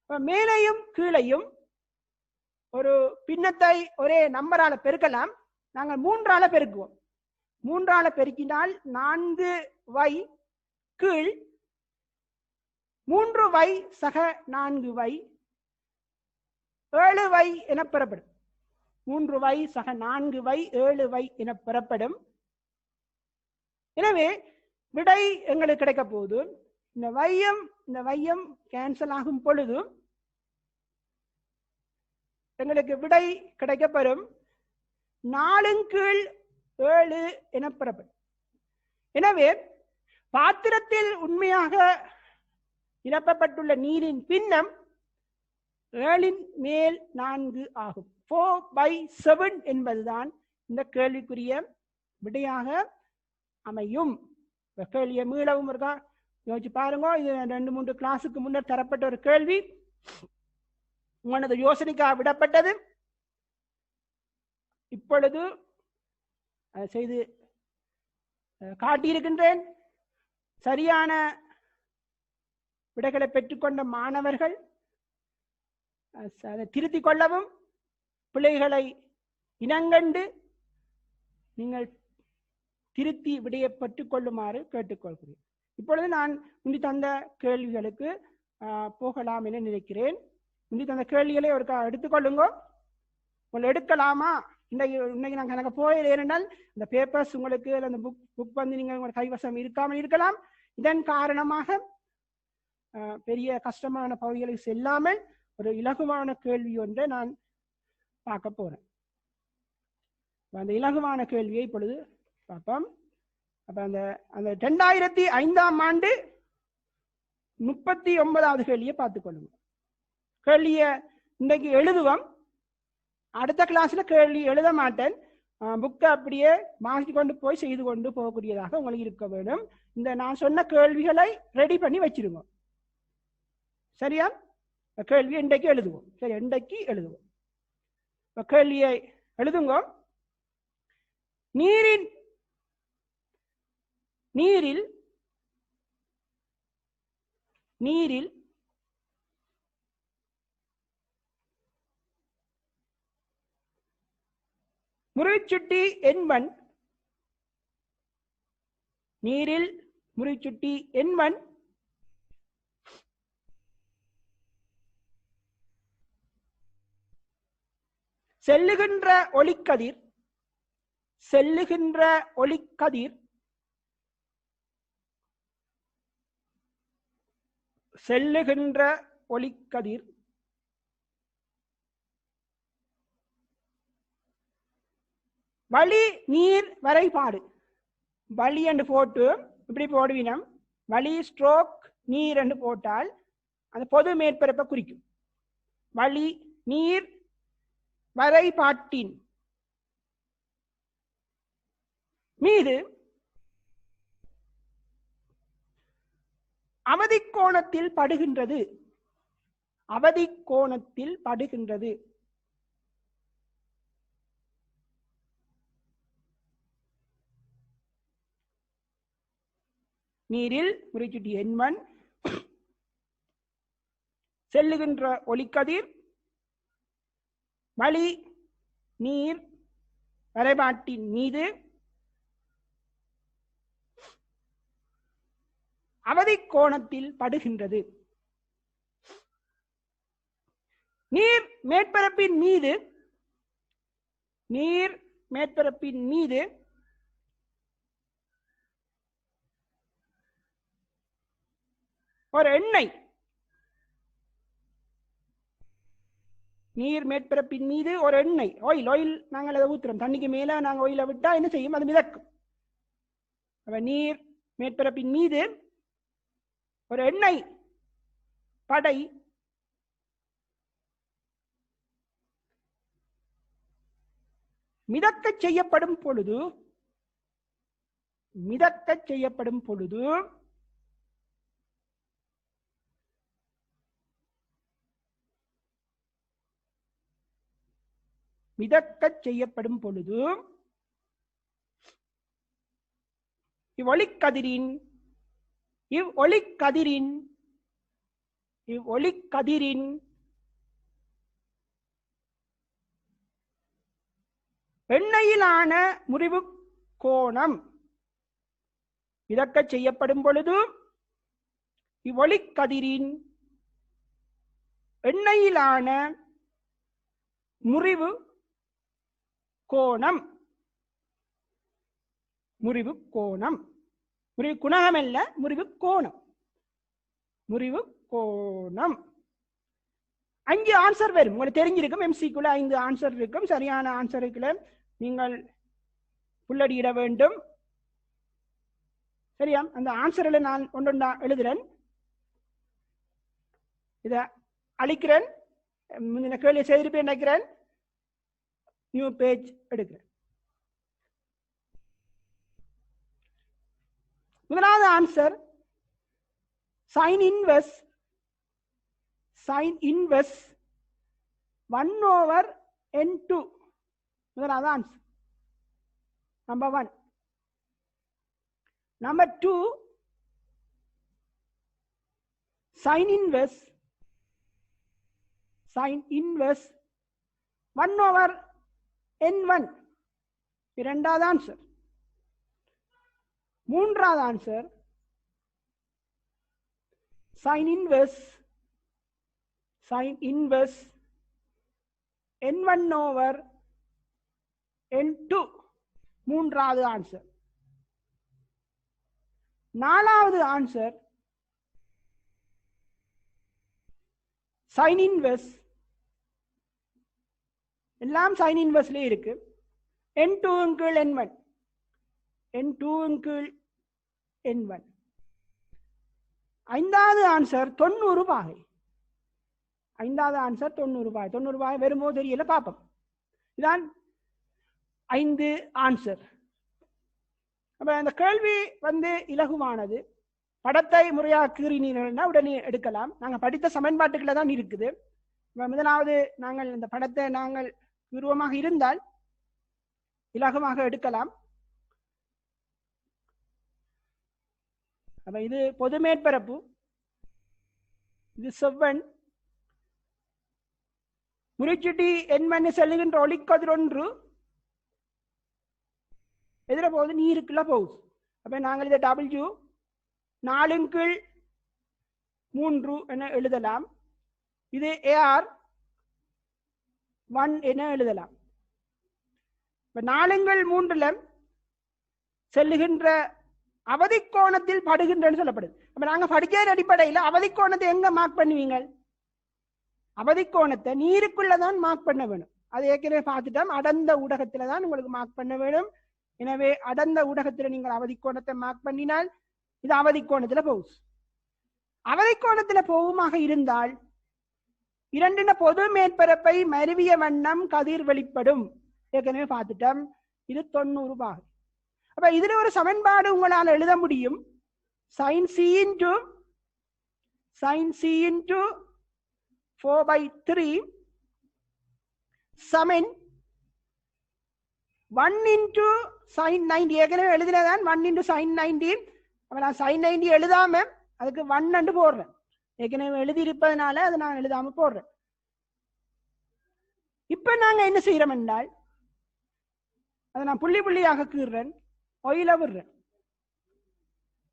A: மேலையும் கீழையும் ஒரு பின்னத்தை ஒரே நம்பரால பெருக்கலாம். நாங்கள் 3ஆல பெருக்குவோம். 3ஆல பெருக்கினால் 4y கீழ் 3y சக 4y 7y என பெறப்படும். 3y சக 4y 7y என பெறப்படும். எனவே விடை எங்களுக்கு கிடைக்க போகுது. இந்த வையம் கேன்சல் ஆகும் பொழுது எங்களுக்கு விடை கிடைக்கப்பெறும் 4 கீழ் 7 என பெறப்படும். எனவே பாத்திரத்தில் உண்மையாக நிரப்பப்பட்டுள்ள நீரின் பின்னம் 7ன் மேல் 4 ஆகும். 4/7 என்பதுதான் இந்த கேள்விக்குரிய விடையாக அமையும். கேள்வியை மீளவும் இருக்கா யோசிச்சு பாருங்க. இது 2-3 கிளாஸுக்கு முன்னர் தரப்பட்ட ஒரு கேள்வி. உங்களது யோசனைக்காக விடப்பட்டது. இப்பொழுது செய்து காட்டியிருக்கின்றேன். சரியான விடைகளை பெற்றுக்கொண்ட மாணவர்கள் அதை திருத்திக் கொள்ளவும், பிள்ளைகளை இனங்கண்டு நீங்கள் திருத்தி விடையை பெற்றுக் கொள்ளுமாறு கேட்டுக்கொள்கிறேன். இப்பொழுது நான் முந்தி தந்த கேள்விகளுக்கு போகலாம் என நினைக்கிறேன். முந்தி தந்த கேள்விகளை ஒரு எடுத்துக்கொள்ளுங்க. உங்களை எடுக்கலாமா? இன்னைக்கு நான் கணக்கு போயிடு. ஏனென்றால் இந்த பேப்பர்ஸ் உங்களுக்கு அந்த புக் வந்து நீங்கள் உங்கள் கைவசம் இருக்காமல் இருக்கலாம். இதன் காரணமாக பெரிய கஷ்டமான பகுதிகளுக்கு செல்லாமல் ஒரு இலகுவான கேள்வி ஒன்றை நான் பார்க்க போறேன். அந்த இலகுவான கேள்வியை இப்பொழுது பார்ப்போம். அப்ப அந்த 2005ஆம் ஆண்டு 39வது கேள்வியை பார்த்துக்கொள்ளுங்க. கேள்வியை இன்னைக்கு எழுதுவோம். அடுத்த கிளாஸ்ல கேள்வி எழுத மாட்டேன். புக்கை அப்படியே மாற்றி கொண்டு போய் செய்து கொண்டு போகக்கூடியதாக உங்களுக்கு இருக்க வேண்டும். இந்த நான் சொன்ன கேள்விகளை ரெடி பண்ணி வச்சிருங்க. சரியா? கேள்வி இன்றைக்கு எழுதுவோம். சரி, இன்றைக்கு எழுதுவோம். கேள்வியை எழுதுங்க. நீரில் முறிச்சுட்டி எண்மண் செல்லுகின்ற ஒளிக்கதிர் வழி நீர் வரைபாடு. வழி என்று போட்டு இப்படி போடுவினம். வழி ஸ்ட்ரோக் நீர் என்று போட்டால் அந்த பொது மேற்பரப்பை குறிக்கும். வழி நீர் வரைபாட்டின் மீது அவதிக்கோணத்தில் படுகின்றது. நீரில் முறிச்சுட்டி எண்மண் செல்லுகின்ற ஒளிக்கதிர் வழி நீர் வரைபாட்டின் மீது அவதிக்கோணத்தில் படுகின்றது. நீர் மேற்பரப்பின் மீது ஒரு எண்ணெய் நீர் மேற்பரப்பின் மீது ஒரு எண்ணெய் ஆயில் நாங்கள் அதை ஊத்துறோம். தண்ணிக்கு மேல நாங்கள் ஆயிலை விட்டா என்ன செய்யும்? அது மிதக்கும். நீர் மேற்பரப்பின் மீது ஒரு எண்ணெய் படை மிதக்கச் செய்யப்படும் பொழுது மிதக்கச் செய்யப்படும் பொழுது மிதக்கச் செய்யப்படும் பொழுது இவ்வொளிக்கதிரின் எண்ணெயிலான முறிவு கோணம் மிதக்கச் செய்யப்படும் பொழுது இவ்வொளிக்கதிரின் எண்ணெயிலான முறிவு கோணம் முறிவு குணகம் அல்ல, முறிவு கோணம் 5 ஆன்சர் வரும். உங்களுக்கு தெரிஞ்சிருக்கும் எம்சிக்குள்ள 5 ஆன்சர் இருக்கும். சரியான ஆன்சருக்குள்ள நீங்கள் புள்ளடியிட வேண்டும். சரியா? அந்த ஆன்சரில் நான் ஒன்றொன்றா எழுதுறேன். இதை அழிக்கிறேன். முந்தின கேள்வியை செய்திருப்பேன் நினைக்கிறேன். நியூ பேஜ் எடுக்கிறேன். முதலாவது ஆன்சர் sin inverse 1/n2. முதலாவது answer number 1. Number 2 sin inverse 1/n1. இரண்டாவது ஆன்சர். மூன்றாவது ஆன்சர் sin inverse n1/n2. மூன்றாவது ஆன்சர். நாலாவது ஆன்சர் sin inverse, எல்லாம் sin inverse இருக்கு, n2/n1. ஐந்தாவது ஆன்சர் 90 பாகை. 90 பாகை வரும்போது தெரியல, பார்ப்போம். இதான் 5 ஆன்சர். அப்ப இந்த கேள்வி இலகுவானது. படத்தை முறையாக கீறினீர்கள்னா உடனே எடுக்கலாம். நாங்கள் படித்த சமன்பாட்டுக்குள்ள தான் இருக்குது. முதலாவது நாங்கள் இந்த படத்தை நாங்கள் உருவமாக இருந்தால் இலகுவாக எடுக்கலாம். அப்ப இது பொது மேற்பரப்பு, இது செவ்வன். முறிச்சுட்டி எண்மணி செல்லுகின்ற ஒளிக்கதிர் ஒன்று எதிர போகுது, நீருக்குள்ள போகுது. அப்ப நாங்கள் இதை W 4/3 என எழுதலாம். இது AR 1 என எழுதலாம். 4/3 செல்லுகின்ற அவதிக்கோணத்தில் படுகின்றன்னு சொல்லப்படுது. அப்ப நாங்க படிக்கிற அடிப்படையில் அவதிக்கோணத்தை எங்க மார்க் பண்ணுவீங்க? அவதிக்கோணத்தை நீருக்குள்ளதான் மார்க் பண்ண வேணும். அது ஏற்கனவே பார்த்துட்டோம். அடர்ந்த ஊடகத்துல தான் உங்களுக்கு மார்க் பண்ண வேணும். எனவே அடர்ந்த ஊடகத்துல நீங்கள் அவதிக்கோணத்தை மார்க் பண்ணினால் இது அவதிக்கோணத்துல போகுது. அவதிக்கோணத்துல போகுமாக இருந்தால் இரண்டின பொது மேற்பரப்பை மருவிய வண்ணம் கதிர் வெளிப்படும். ஏற்கனவே பார்த்துட்டோம். இது 90 பாகை. அப்ப இதுல ஒரு சமன்பாடு உங்களால் எழுத முடியும். sin c into 4/3 சமன் 1 into sin 90. ஏற்கனவே எழுதினதான் 1 into sin 90. அப்ப நான் sin 90 எழுதாம அதுக்கு 1 போடுறேன். ஏற்கனவே எழுதி இருப்பதனால அதை நான் எழுதாம போடுறேன். இப்ப நாங்க என்ன செய்யறோம் என்றால் அதை நான் புள்ளி புள்ளியாக கீறுறேன், ஆயில விடுறேன்.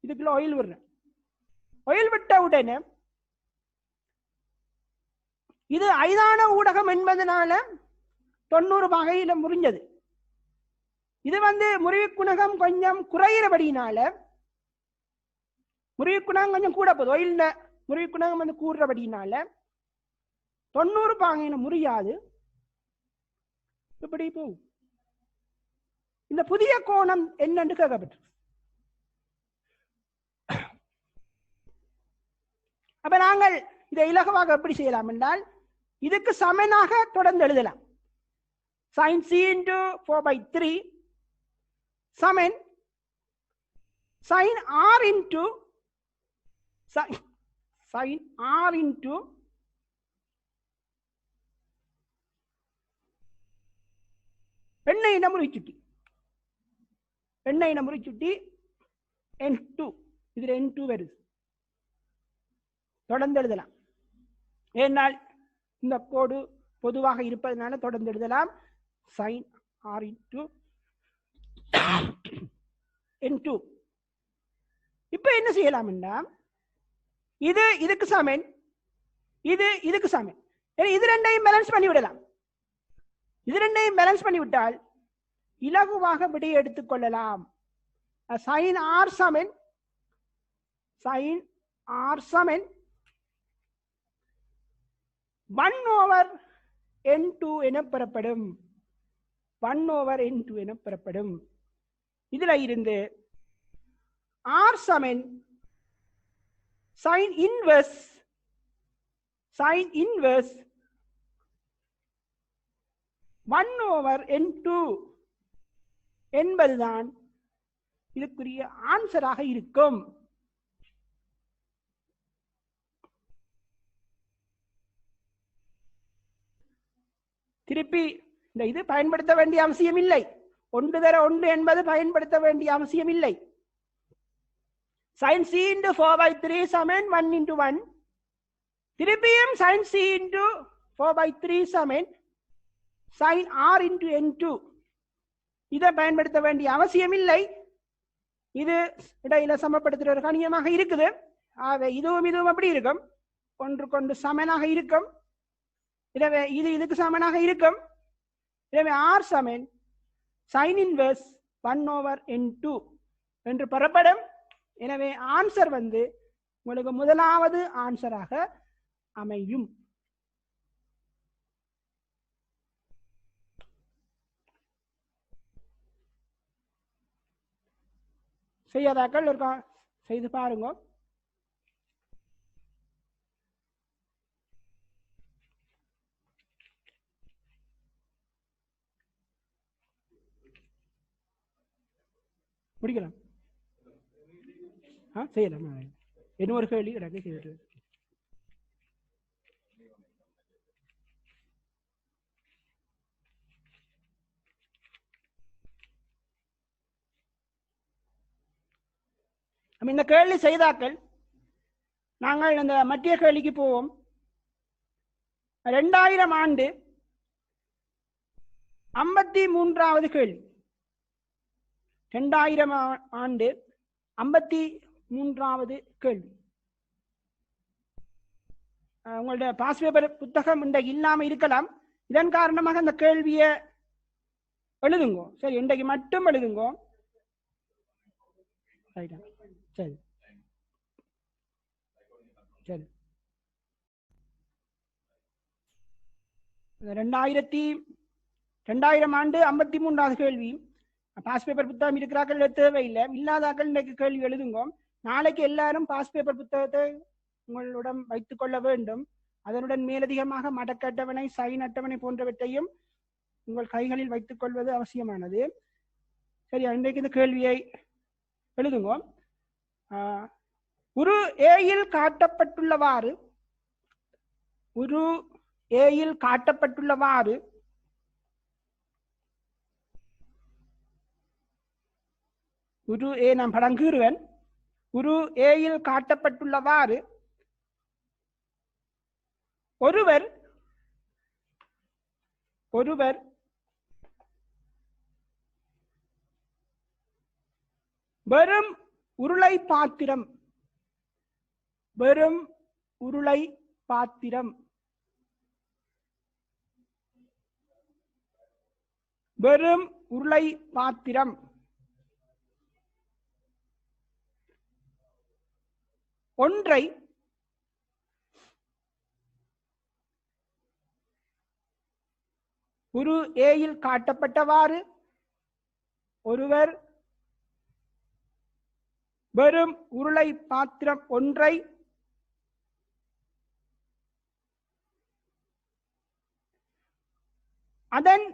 A: இதுக்குள்ள ஆயில் விடுறேன். ஆயில் விட்ட உடனே இது ஐதான ஊடகம் என்பதனால 90 பாகையில முறிஞ்சது. இது முறிவு குணகம் கொஞ்சம் குறையிறபடினால முறிவு குணகம் கொஞ்சம் கூட போகுது. ஆயில் முறிவு குணகம் வந்து கூறுறபடினால 90 பாகையின முறியாது, இப்படி போகும். இந்த புதிய கோணம் என்னன்னு கேட்கப்பட்டு, அப்ப நாங்கள் இதை இலகுவாக எப்படி செய்யலாம் என்றால், இதுக்கு சமனாக தொடர்ந்து எழுதலாம். sin c into 4/3 சமன் sin r into sin r into எண்ணெய் முறிச்சுட்டி, எண்ணெய் முறிச்சுட்டி n2, இதுல n2 வருது, தொடர்ந்து எழுதலாம். ஏனால் இந்த கோடு பொதுவாக இருப்பதனால தொடர்ந்து எழுதலாம். sin r into n2. இப்ப என்ன செய்யலாம் என்றால், இது இதுக்கு சமன், இது இதுக்கு சமன், இது ரெண்டையும் பேலன்ஸ் பண்ணி விடலாம். இது ரெண்டையும் பேலன்ஸ் பண்ணிவிட்டால் இலகுவாக விடையை எடுத்துக்கொள்ளலாம். sin r சமன் sin r சமன் 1/n2 என பெறப்படும். 1/n2 என பெறப்படும். இதுல இருந்து r சமன் sin inverse 1/n2 என்பதுதான் இதுக்குரிய ஆன்சராக இருக்கும். திருப்பி இந்த இது பயன்படுத்த வேண்டிய அவசியம் இல்லை. 1 தர 1 என்பது பயன்படுத்த வேண்டிய அவசியம் இல்லை. sin c into 4/3 சமன் 1 into 1. திருப்பியும் sin c into 4/3 சமன் sin r into n2. இதை பயன்படுத்த வேண்டிய அவசியம் இல்லை. இது இடையில சமப்படுத்துற ஒரு கணியமாக இருக்குது. ஆகவே இதுவும் இதுவும் அப்படி இருக்கும், ஒன்றுக்கொண்டு சமனாக இருக்கும். எனவே இது இதுக்கு சமனாக இருக்கும். எனவே r சமன் sin inverse 1/n2 என்று பெறப்படும். எனவே ஆன்சர் வந்து உங்களுக்கு முதலாவது ஆன்சராக அமையும். செய்யாதாக்கள் இருக்கா, செய்து பாருங்க. முடிக்கலாம். செய்யலாம். இன்னொரு கேள்வி கிடக்கு, செய்து இந்த கேள்வி செய்தாக்கள் நாங்கள் அந்த மத்திய கேள்விக்கு போவோம். 2000 ஆண்டு 53வது கேள்வி. 2000 ஆண்டு 53வது கேள்வி. உங்களுடைய பாஸ் பேப்பர் புத்தகம் இன்றைக்கு இல்லாம இருக்கலாம். இதன் காரணமாக அந்த கேள்வியை எழுதுங்க. சரி, இன்றைக்கு மட்டும் எழுதுங்க. சரி சரி. 2000 ஆண்டு 53வது கேள்வி. பாஸ் பேப்பர் புத்தகம் இருக்கிறார்கள் தேவையில்லை, இல்லாதாக்கள் இன்றைக்கு கேள்வி எழுதுங்க. நாளைக்கு எல்லாரும் பாஸ் பேப்பர் புத்தகத்தை உங்களுடன் வைத்துக் கொள்ள வேண்டும். அதனுடன் மேலதிகமாக மடக்க அட்டவணை, சைன் அட்டவணை போன்றவற்றையும் உங்கள் கைகளில் வைத்துக் கொள்வது அவசியமானது. சரி, இன்றைக்கு இந்த கேள்வியை எழுதுங்க. உரு ஏயில் காட்டப்பட்டுள்ளவாறு உரு ஏ நான் படங்குறுவன். உரு ஏயில் காட்டப்பட்டுள்ளவாறு ஒருவர் வெறும் உருளை பாத்திரம் ஒன்றை உரு ஏயில் காட்டப்பட்டவாறு ஒருவர் வெறும் உருளை பாத்திரம் ஒன்றை அதன்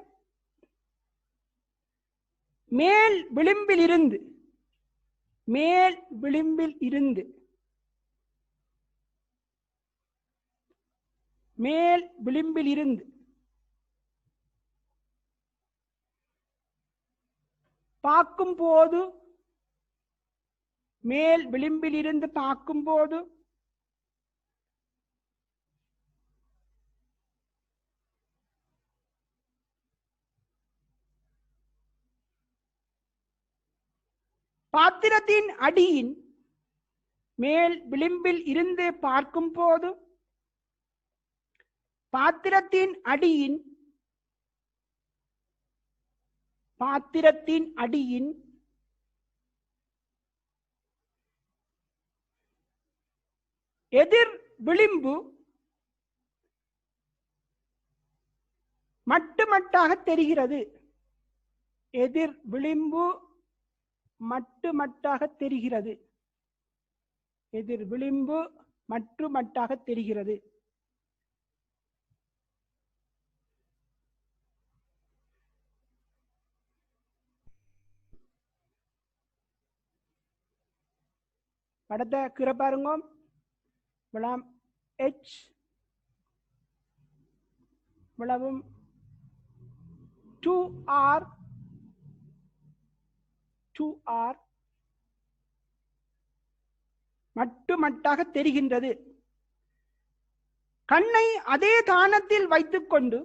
A: மேல் விளிம்பில் இருந்து பார்க்கும்போது மேல் விளிம்பில் இருந்து பார்க்கும்போது பாத்திரத்தின் அடியின் மேல் விளிம்பில் இருந்து பார்க்கும்போது பாத்திரத்தின் அடியின் எதிர் விளிம்பு மட்டுமட்டாக தெரிகிறது. எதிர் விளிம்பு மட்டுமட்டாக தெரிகிறது. எதிர் விளிம்பு மட்டுமட்டாக தெரிகிறது. அடுத்த கீரை பாருங்க. விளம் H விளவும் 2R மட்டுமட்டாக தெரிகின்றது. கண்ணை அதே தானத்தில் வைத்துக்கொண்டு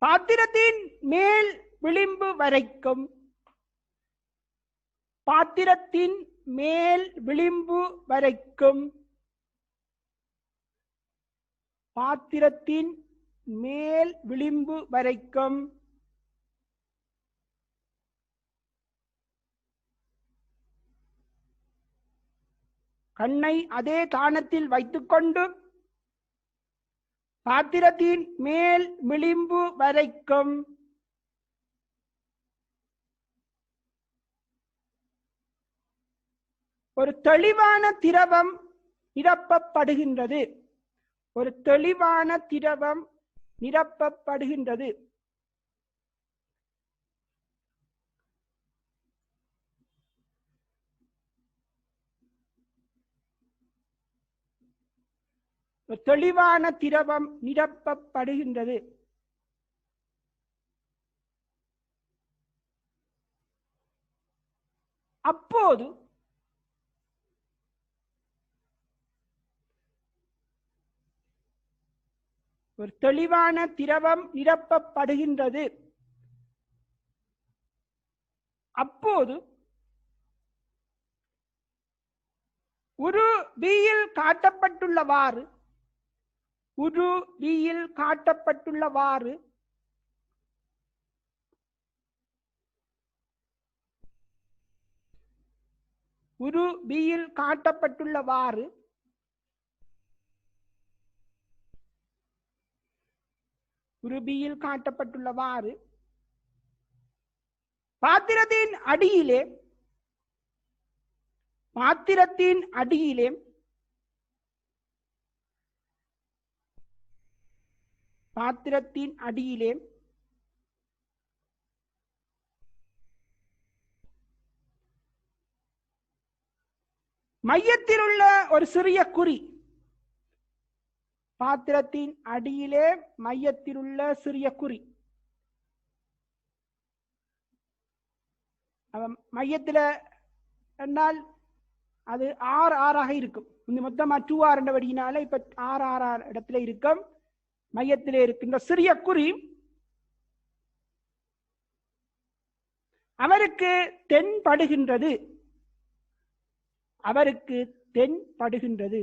A: பாத்திரத்தின் மேல் விளிம்பு வரைக்கும் கண்ணை அதே தானத்தில் வைத்துக்கொண்டு பாத்திரத்தின் மேல் விளிம்பு வரைக்கும் ஒரு தெளிவான திரவம் நிரப்பப்படுகின்றது. தெளிவான திரவம் நிரப்பப்படுகின்றது. அப்போது ஒரு தெளிவான திரவம் நிரப்பப்படுகின்றது. அப்போது உரு பியில் காட்டப்பட்டுள்ளவாறு பாத்திரத்தின் அடியிலே மையத்திலுள்ள ஒரு சிறிய குறி. பாத்திரத்தின் அடியிலே மையத்திலுள்ள சிறிய குறி. மையத்துல என்னால் அது ஆறாக இருக்கும். மொத்தமா 2R வடியினால இப்ப 6 இடத்துல இருக்கும். மையத்திலே இருக்கின்ற சிறிய குறி அவருக்கு தென்படுகின்றது. தென்படுகின்றது.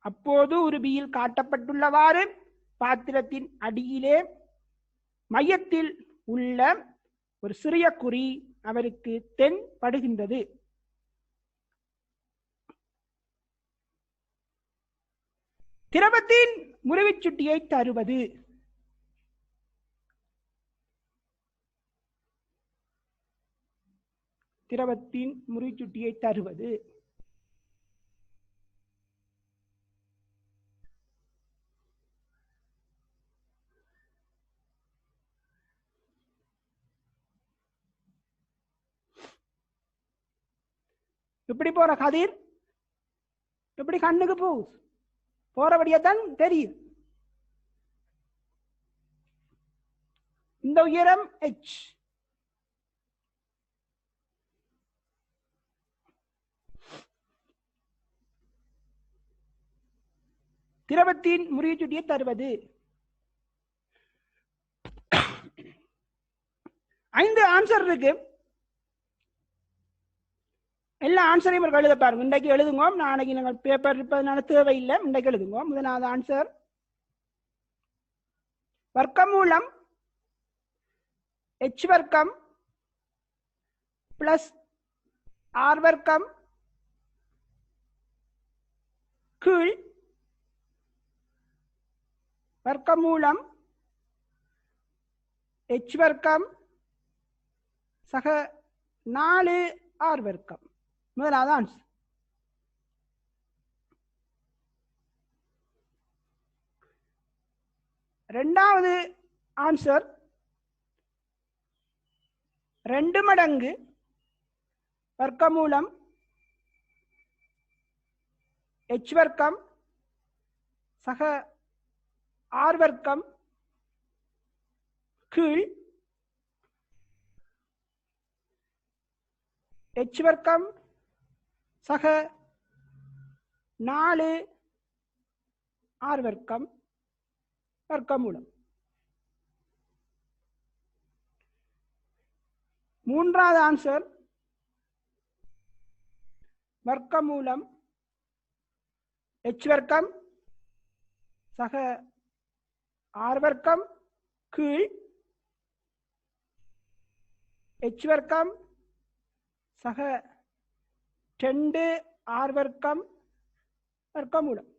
A: அப்போது உருபியில் காட்டப்பட்டுள்ளவாறு பாத்திரத்தின் அடியிலே மையத்தில் உள்ள ஒரு சிறிய குறி அவருக்கு தென்படுகின்றது. திரவத்தின் முறிவுச்சுட்டியை தருவது. திரவத்தின் முறிவுச்சுட்டியை தருவது. எப்படி போற கதிர் எப்படி கண்ணுக்கு போறபடியாதான் தெரியுது. இந்த உயரம் h. திரவத்தின் முறிவுச்சுட்டியை தருவது. 5 ஆன்சர் இருக்கு. எல்லா ஆன்சரையும் எழுத பாருங்க. இன்றைக்கு எழுதுங்க. நாளைக்கு நாங்கள் பேப்பர் இருப்பதனால தேவையில்லை. இன்றைக்கு எழுதுங்க. முதலாவது ஆன்சர் வர்க்கமூலம் h வர்க்கம் பிளஸ் r வர்க்கம் கீழ் வர்க்கமூலம் h வர்க்கம் சக 4r வர்க்கம். முதலாவது ஆன்சர். இரண்டாவது ஆன்சர் 2 மடங்கு வர்க்கமூலம் h வர்க்கம் சக r வர்க்கம் கீழ் h வர்க்கம் சக 4r வர்க்கம் வர்க்கமூலம். மூன்றாவது ஆன்சர் வர்க்கமூலம் h வர்க்கம் சக r வர்க்கம் கீழ் h வர்க்கம் சக 2r வர்க்கம் வர்க்கமூலம்.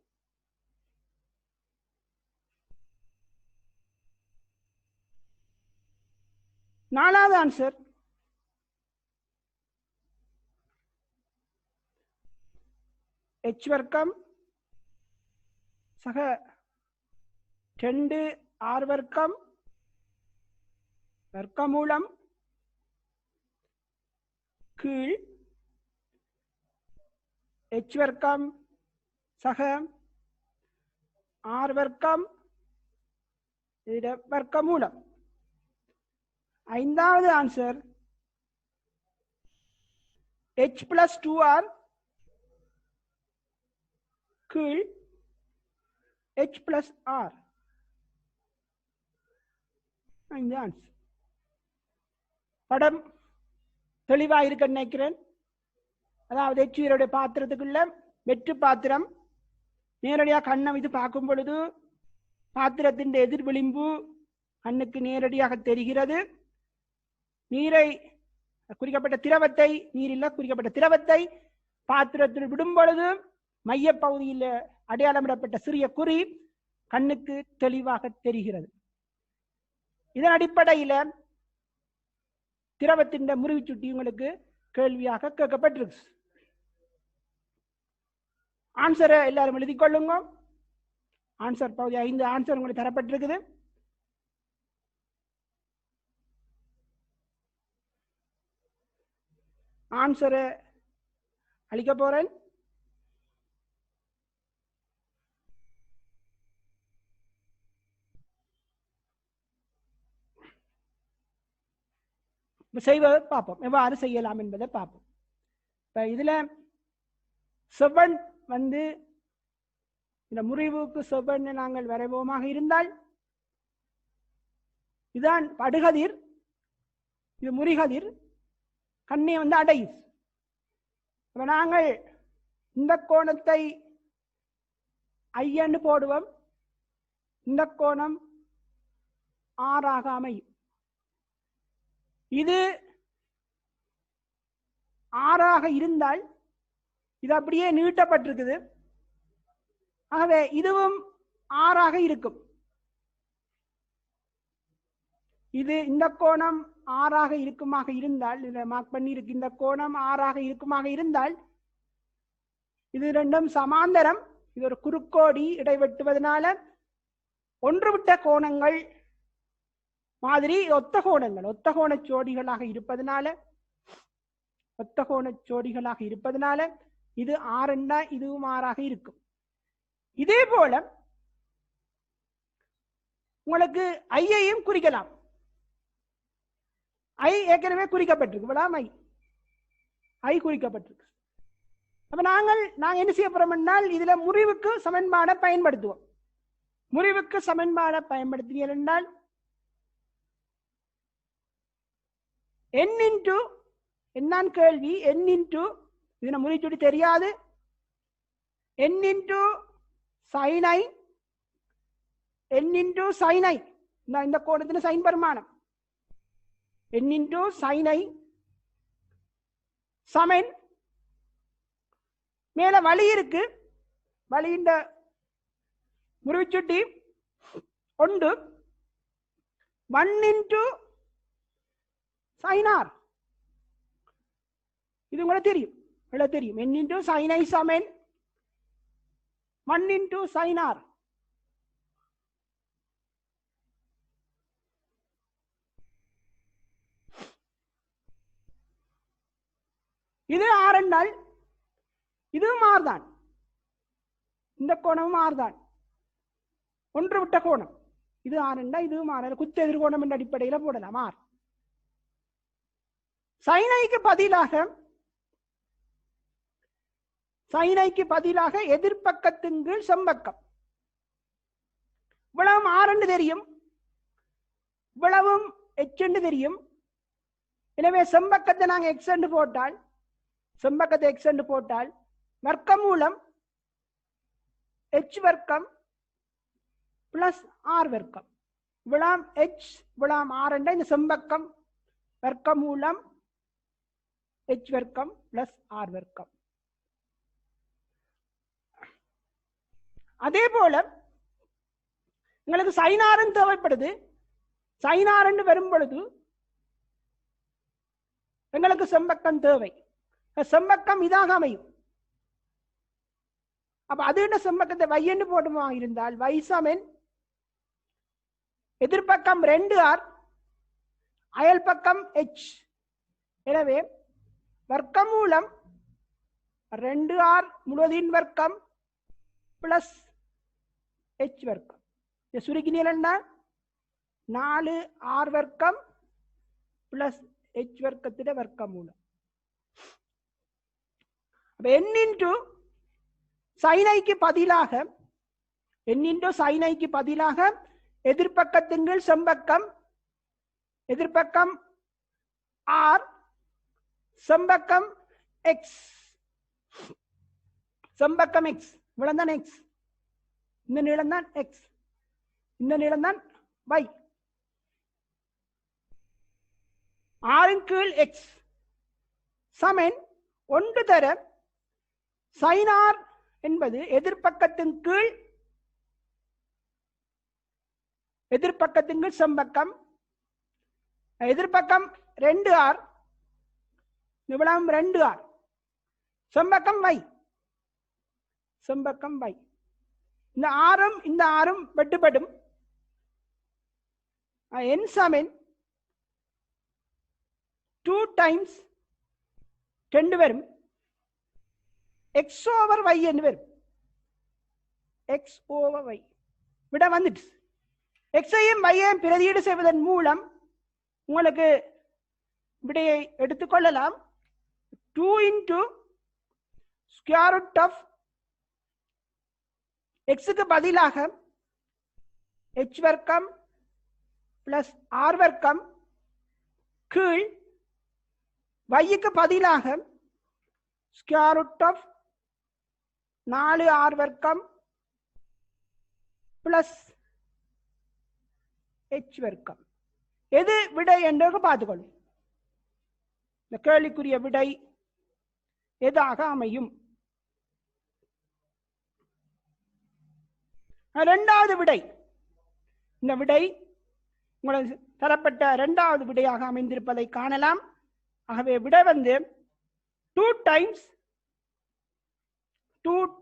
A: நாலாவது ஆன்சர் h வர்க்கம் சக 2r வர்க்கம் வர்க்கமூலம் கீழ் h வர்க்கம் சக r வர்க்கம் வர்க்கமூலம். ஐந்தாவது ஆன்சர் h plus 2r கீழ் h plus r. ஐந்து ஆன்சர். படம் தெளிவா இருக்க நினைக்கிறேன். அதாவது எச்சுடைய பாத்திரத்துக்குள்ள வெற்று பாத்திரம் நேரடியாக கண்ணை வைத்து பார்க்கும் பொழுது பாத்திரத்தின் எதிர் விளிம்பு கண்ணுக்கு நேரடியாக தெரிகிறது. நீரை குறிக்கப்பட்ட திரவத்தை நீரில் குறிக்கப்பட்ட திரவத்தை பாத்திரத்தில் விடும் பொழுது மைய பகுதியில் அடையாளமிடப்பட்ட சிறிய குறி கண்ணுக்கு தெளிவாக தெரிகிறது. இதன் அடிப்படையில் திரவத்தின் முறிவுச்சுட்டி உங்களுக்கு கேள்வியாக கேட்கப்பட்டிருக்கு. ஆன்சரை எல்லாரும் எழுதிக் கொள்ளுங்க. ஆன்சர் பகுதி 5 ஆன்சர் உங்களுக்கு தரப்பட்டிருக்குது. ஆன்சரை அளிக்க போறேன். செய்வதை பார்ப்போம், எவ்வாறு செய்யலாம் என்பதை பார்ப்போம். இப்ப இதுல 7 வந்து இந்த முறிவுக்கு 7 நாங்கள் வரைவோமாக இருந்தால் இதுதான் படுகதிர், இது முறிகதிர். கண்ணை வந்து அடையுது. அப்ப நாங்கள் இந்த கோணத்தை ஐயன்னு போடுவோம், இந்த கோணம் ஆறாக அமையும். இது ஆறாக இருந்தால் இது அப்படியே நீட்டப்பட்டிருக்குது. ஆகவே இதுவும் ஆறாக இருக்கும். இது இந்த கோணம் ஆறாக இருக்குமாக இருந்தால், இதை மார்க் பண்ணி இருக்கு, இந்த கோணம் ஆறாக இருக்குமாக இருந்தால் இது ரெண்டும் சமாந்தரம். இது ஒரு குறுக்கோடி இடைவெட்டுவதனால ஒன்றுவிட்ட கோணங்கள் மாதிரி ஒத்த கோணங்கள், ஒத்த கோண ஜோடிகளாக இருப்பதனால இது ஆறுண்டா இதுவும் ஆறாக இருக்கும். இதே போல உங்களுக்கு ஐயையும் குறிக்கலாம். ஐ ஏற்கனவே குறிக்கப்பட்டிருக்கு, ஐ குறிக்கப்பட்டிருக்கு. அப்ப நாங்கள் என்ன செய்ய போறோம் என்றால், இதுல முறிவுக்கு சமன்பாடை பயன்படுத்துவோம். முறிவுக்கு சமன்பாடை பயன்படுத்தினீர்கள் என்றால் n இன்டு என்னன்னு கேள்வி, n இன்டு இதுல முறிச்சுடி தெரியாது, n into sin i, n into sin i, இந்த கோணத்தின் சைன் பரிமாணம் n இன்டு sin i சமன் மேல வழி இருக்கு, வழியின் முறிச்சுட்டி ஒன்று 1 இன்டு sin r. இது உங்களுக்கு தெரியும், n இன்டு sin i சமன் 1 இன்டு sin r. இது ஆர் என்றால் இதுவும் ஆர்தான், இந்த கோணமும் ஆர்தான், ஒன்று விட்ட கோணம். இது ஆர் என்றால் இதுவும் ஆர், குத்து எதிர்கோணம் என்ற அடிப்படையில் போடலாம் ஆர். சைனைக்கு பதிலாக எதிர்பக்கத்தின் கீழ் செம்பக்கம். இவ்வளவும் ஆர் என்று தெரியும், இவ்வளவும் எச் என்று தெரியும். எனவே செம்பக்கத்தை நாங்கள் எக்ஸ் என்று போட்டால், வர்க்கமூலம் எச் வர்க்கம் பிளஸ் ஆர் வர்க்கம். இவ்வளவு எச் இவ்வளவு ஆர் என்ற இந்த செம்பக்கம் வர்க்கமூலம் எச் வர்க்கம் பிளஸ் ஆர் வர்க்கம். அதே போல உங்களுக்கு சைனாரன் தேவைப்படுது. சைனாரன் வரும் பொழுது எங்களுக்கு செம்பக்கம் தேவை. செம்பக்கம் இதாக அமையும். அப்ப அது என்ன செம்பக்கத்தை வையன்னு போட்டுமா இருந்தால் வை சமன் எதிர்பக்கம் 2r அயல் பக்கம் h. எனவே வர்க்கமூலம் 2r முழுவதின் வர்க்கம் பிளஸ் h வர்க்கம். சுருக்கினா 4r வர்க்கம் பிளஸ் h வர்க்கத்திட வர்க்கமூலம். n இன்டு சைனைக்கு பதிலாக எதிர்பக்கத்தின் கீழ் செம்பக்கம், எதிர்பக்கம் r செம்பக்கம் x, செம்பக்கம் x இவ்வளவுதான் x, இந்த நீளம் தான் x, இந்த நீளம் தான் y. r இன் கீழ் x சமன் 1 தர sin r என்பது எதிர்பக்கத்தின் கீழ் செம்பக்கம், எதிர்பக்கம் 2r இவ்வளவு 2r செம்பக்கம் y, இந்த ஆறும் வெட்டுப்படும். n சமன் 2 டைம்ஸ் 2 வரும், x over y என்று வரும். x over y விட வந்துட்டு x ஐயும் y ஐயும் பிரதியீடு செய்வதன் மூலம் உங்களுக்கு விடையை எடுத்துக்கொள்ளலாம். 2 into square root of x க்கு பதிலாக h வர்க்கம் பிளஸ் r வர்க்கம் கீழ் yக்கு பதிலாக ஸ்கொயர் ரூட் ஆஃப் 4r வர்க்கம் பிளஸ் h வர்க்கம் எது விடை என்று பார்த்துக்கொள்ளும். இந்த கேள்விக்குரிய விடை எதாக அமையும்? இரண்டாவது விடை. இந்த விடை உங்களுக்கு தரப்பட்ட இரண்டாவது விடையாக அமைந்திருப்பதை காணலாம். ஆகவே விடை வந்து 2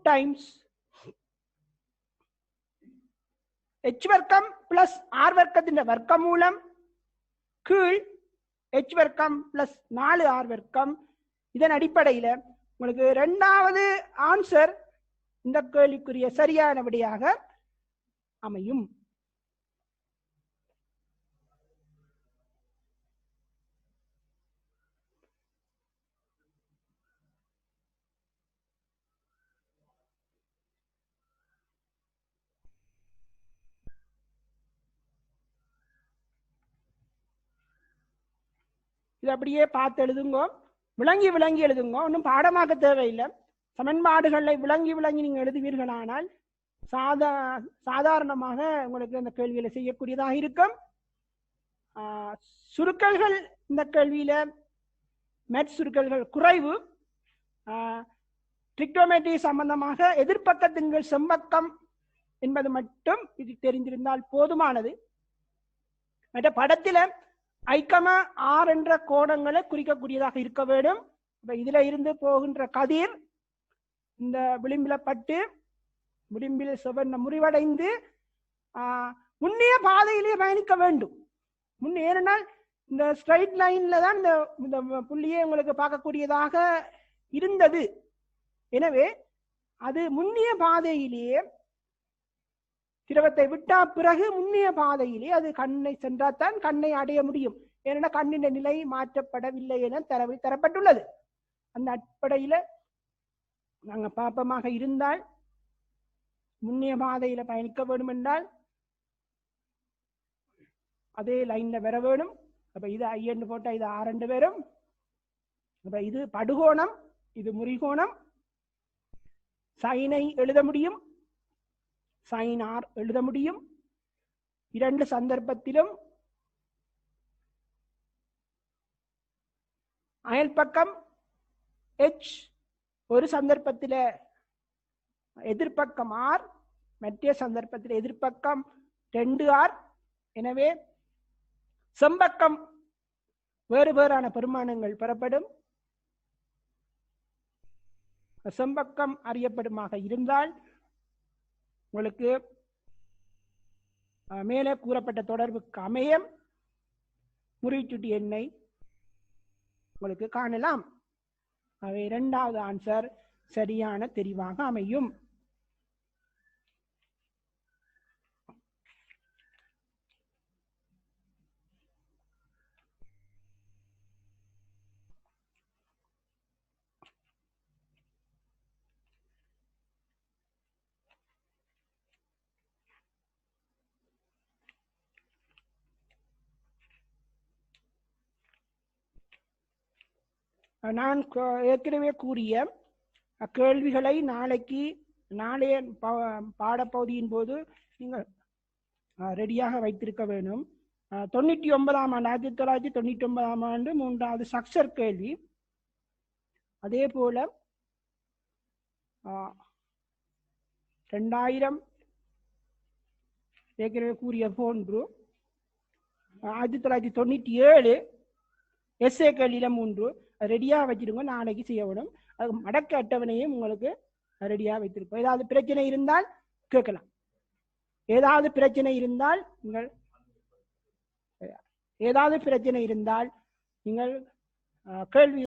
A: டைம்ஸ் h வர்க்கம் பிளஸ் r வர்க்கத்தின் வர்க்கமூலம் கீழ் h வர்க்கம் பிளஸ் 4r வர்க்கம். இதன் அடிப்படையில் உங்களுக்கு இரண்டாவது ஆன்சர் இந்த கேள்விக்குரிய சரியான விடையாக அமையும். இது அப்படியே பார்த்து எழுதுங்க, விளங்கி விளங்கி எழுதுங்க. ஒன்றும் பாடமாக்க தேவையில்லை. சமன்பாடுகளை விளங்கி விளங்கி நீங்க எழுதுவீர்களானால் சாதாரணமாக உங்களுக்கு இந்த கேள்வியில செய்யக்கூடியதாக இருக்கும். சுருக்கல்கள் இந்த கேள்வியில மேட் சுருக்கல்கள் குறைவு. ட்ரிக்னோமெட்ரி சம்பந்தமாக எதிர்பக்கத்தின் செம்பக்கம் என்பது மட்டும் இது தெரிந்திருந்தால் போதுமானது. மற்ற படத்தில I,R என்ற கோணங்களை குறிக்கக்கூடியதாக இருக்க வேண்டும். இதுல இருந்து போகின்ற கதிர் இந்த விளிம்பில பட்டு விளிம்பில் செவன் முறிவடைந்து முன்னைய பாதையிலே பயணிக்க வேண்டும். ஏனென்றால் இந்த ஸ்ட்ரைட் லைன்ல தான் இந்த புள்ளியை உங்களுக்கு பார்க்கக்கூடியதாக இருந்தது. எனவே அது முன்னிய பாதையிலேயே திரவத்தை விட்டா பிறகு முன்னிய பாதையிலே அது கண்ணை சென்றால்தான் கண்ணை அடைய முடியும். ஏன்னா கண்ணின் நிலை மாற்றப்படவில்லை என தரப்பட்டுள்ளது. அந்த அடிப்படையில நாங்க பாப்பமாக இருந்தால் முன்னிய பாதையில பயணிக்க வேண்டும் என்றால் அதே லைன்ல வர வேணும். அப்ப இது I என்று போட்டா இது R என்று வரும். அப்ப இது படுகோணம், இது முறிகோணம். சைனை எழுத முடியும், sin R எழுத முடியும். இரண்டு சந்தர்ப்பத்திலும் அயல் பக்கம் H, ஒரு சந்தர்ப்பத்தில் எதிர்பக்கம் R, மற்ற சந்தர்ப்பத்தில் எதிர்பக்கம் 2R. எனவே செம்பக்கம் வேறு வேறான பெருமானங்கள் பெறப்படும். செம்பக்கம் அறியப்படுமாக இருந்தால் உங்களுக்கு மேலே கூறப்பட்ட தொடர்புக்கு அமையம் முறிச்சுட்டி எண்ணை உங்களுக்கு காணலாம். அவை இரண்டாவது ஆன்சர் சரியான தெரிவாக அமையும். நான் ஏற்கனவே கூறிய கேள்விகளை நாளைய பாடப்பகுதியின் போது நீங்கள் ரெடியாக வைத்திருக்க வேண்டும். 99ஆம் ஆண்டு 1999ஆம் ஆண்டு 3வது ஸ்ட்ரக்சர் கேள்வி, அதே போல 2000 ஏற்கனவே கூறிய போன்று 1997 எஸ்ஏ கேள்வியில 3 ரெடியா வச்சிருங்க. நாளைக்கு செய்யணும். அது மடக்க அட்டவணையும் உங்களுக்கு ரெடியா வைத்திருக்கோம். ஏதாவது பிரச்சனை இருந்தால் கேட்கலாம். ஏதாவது பிரச்சனை இருந்தால் நீங்கள் கேள்வி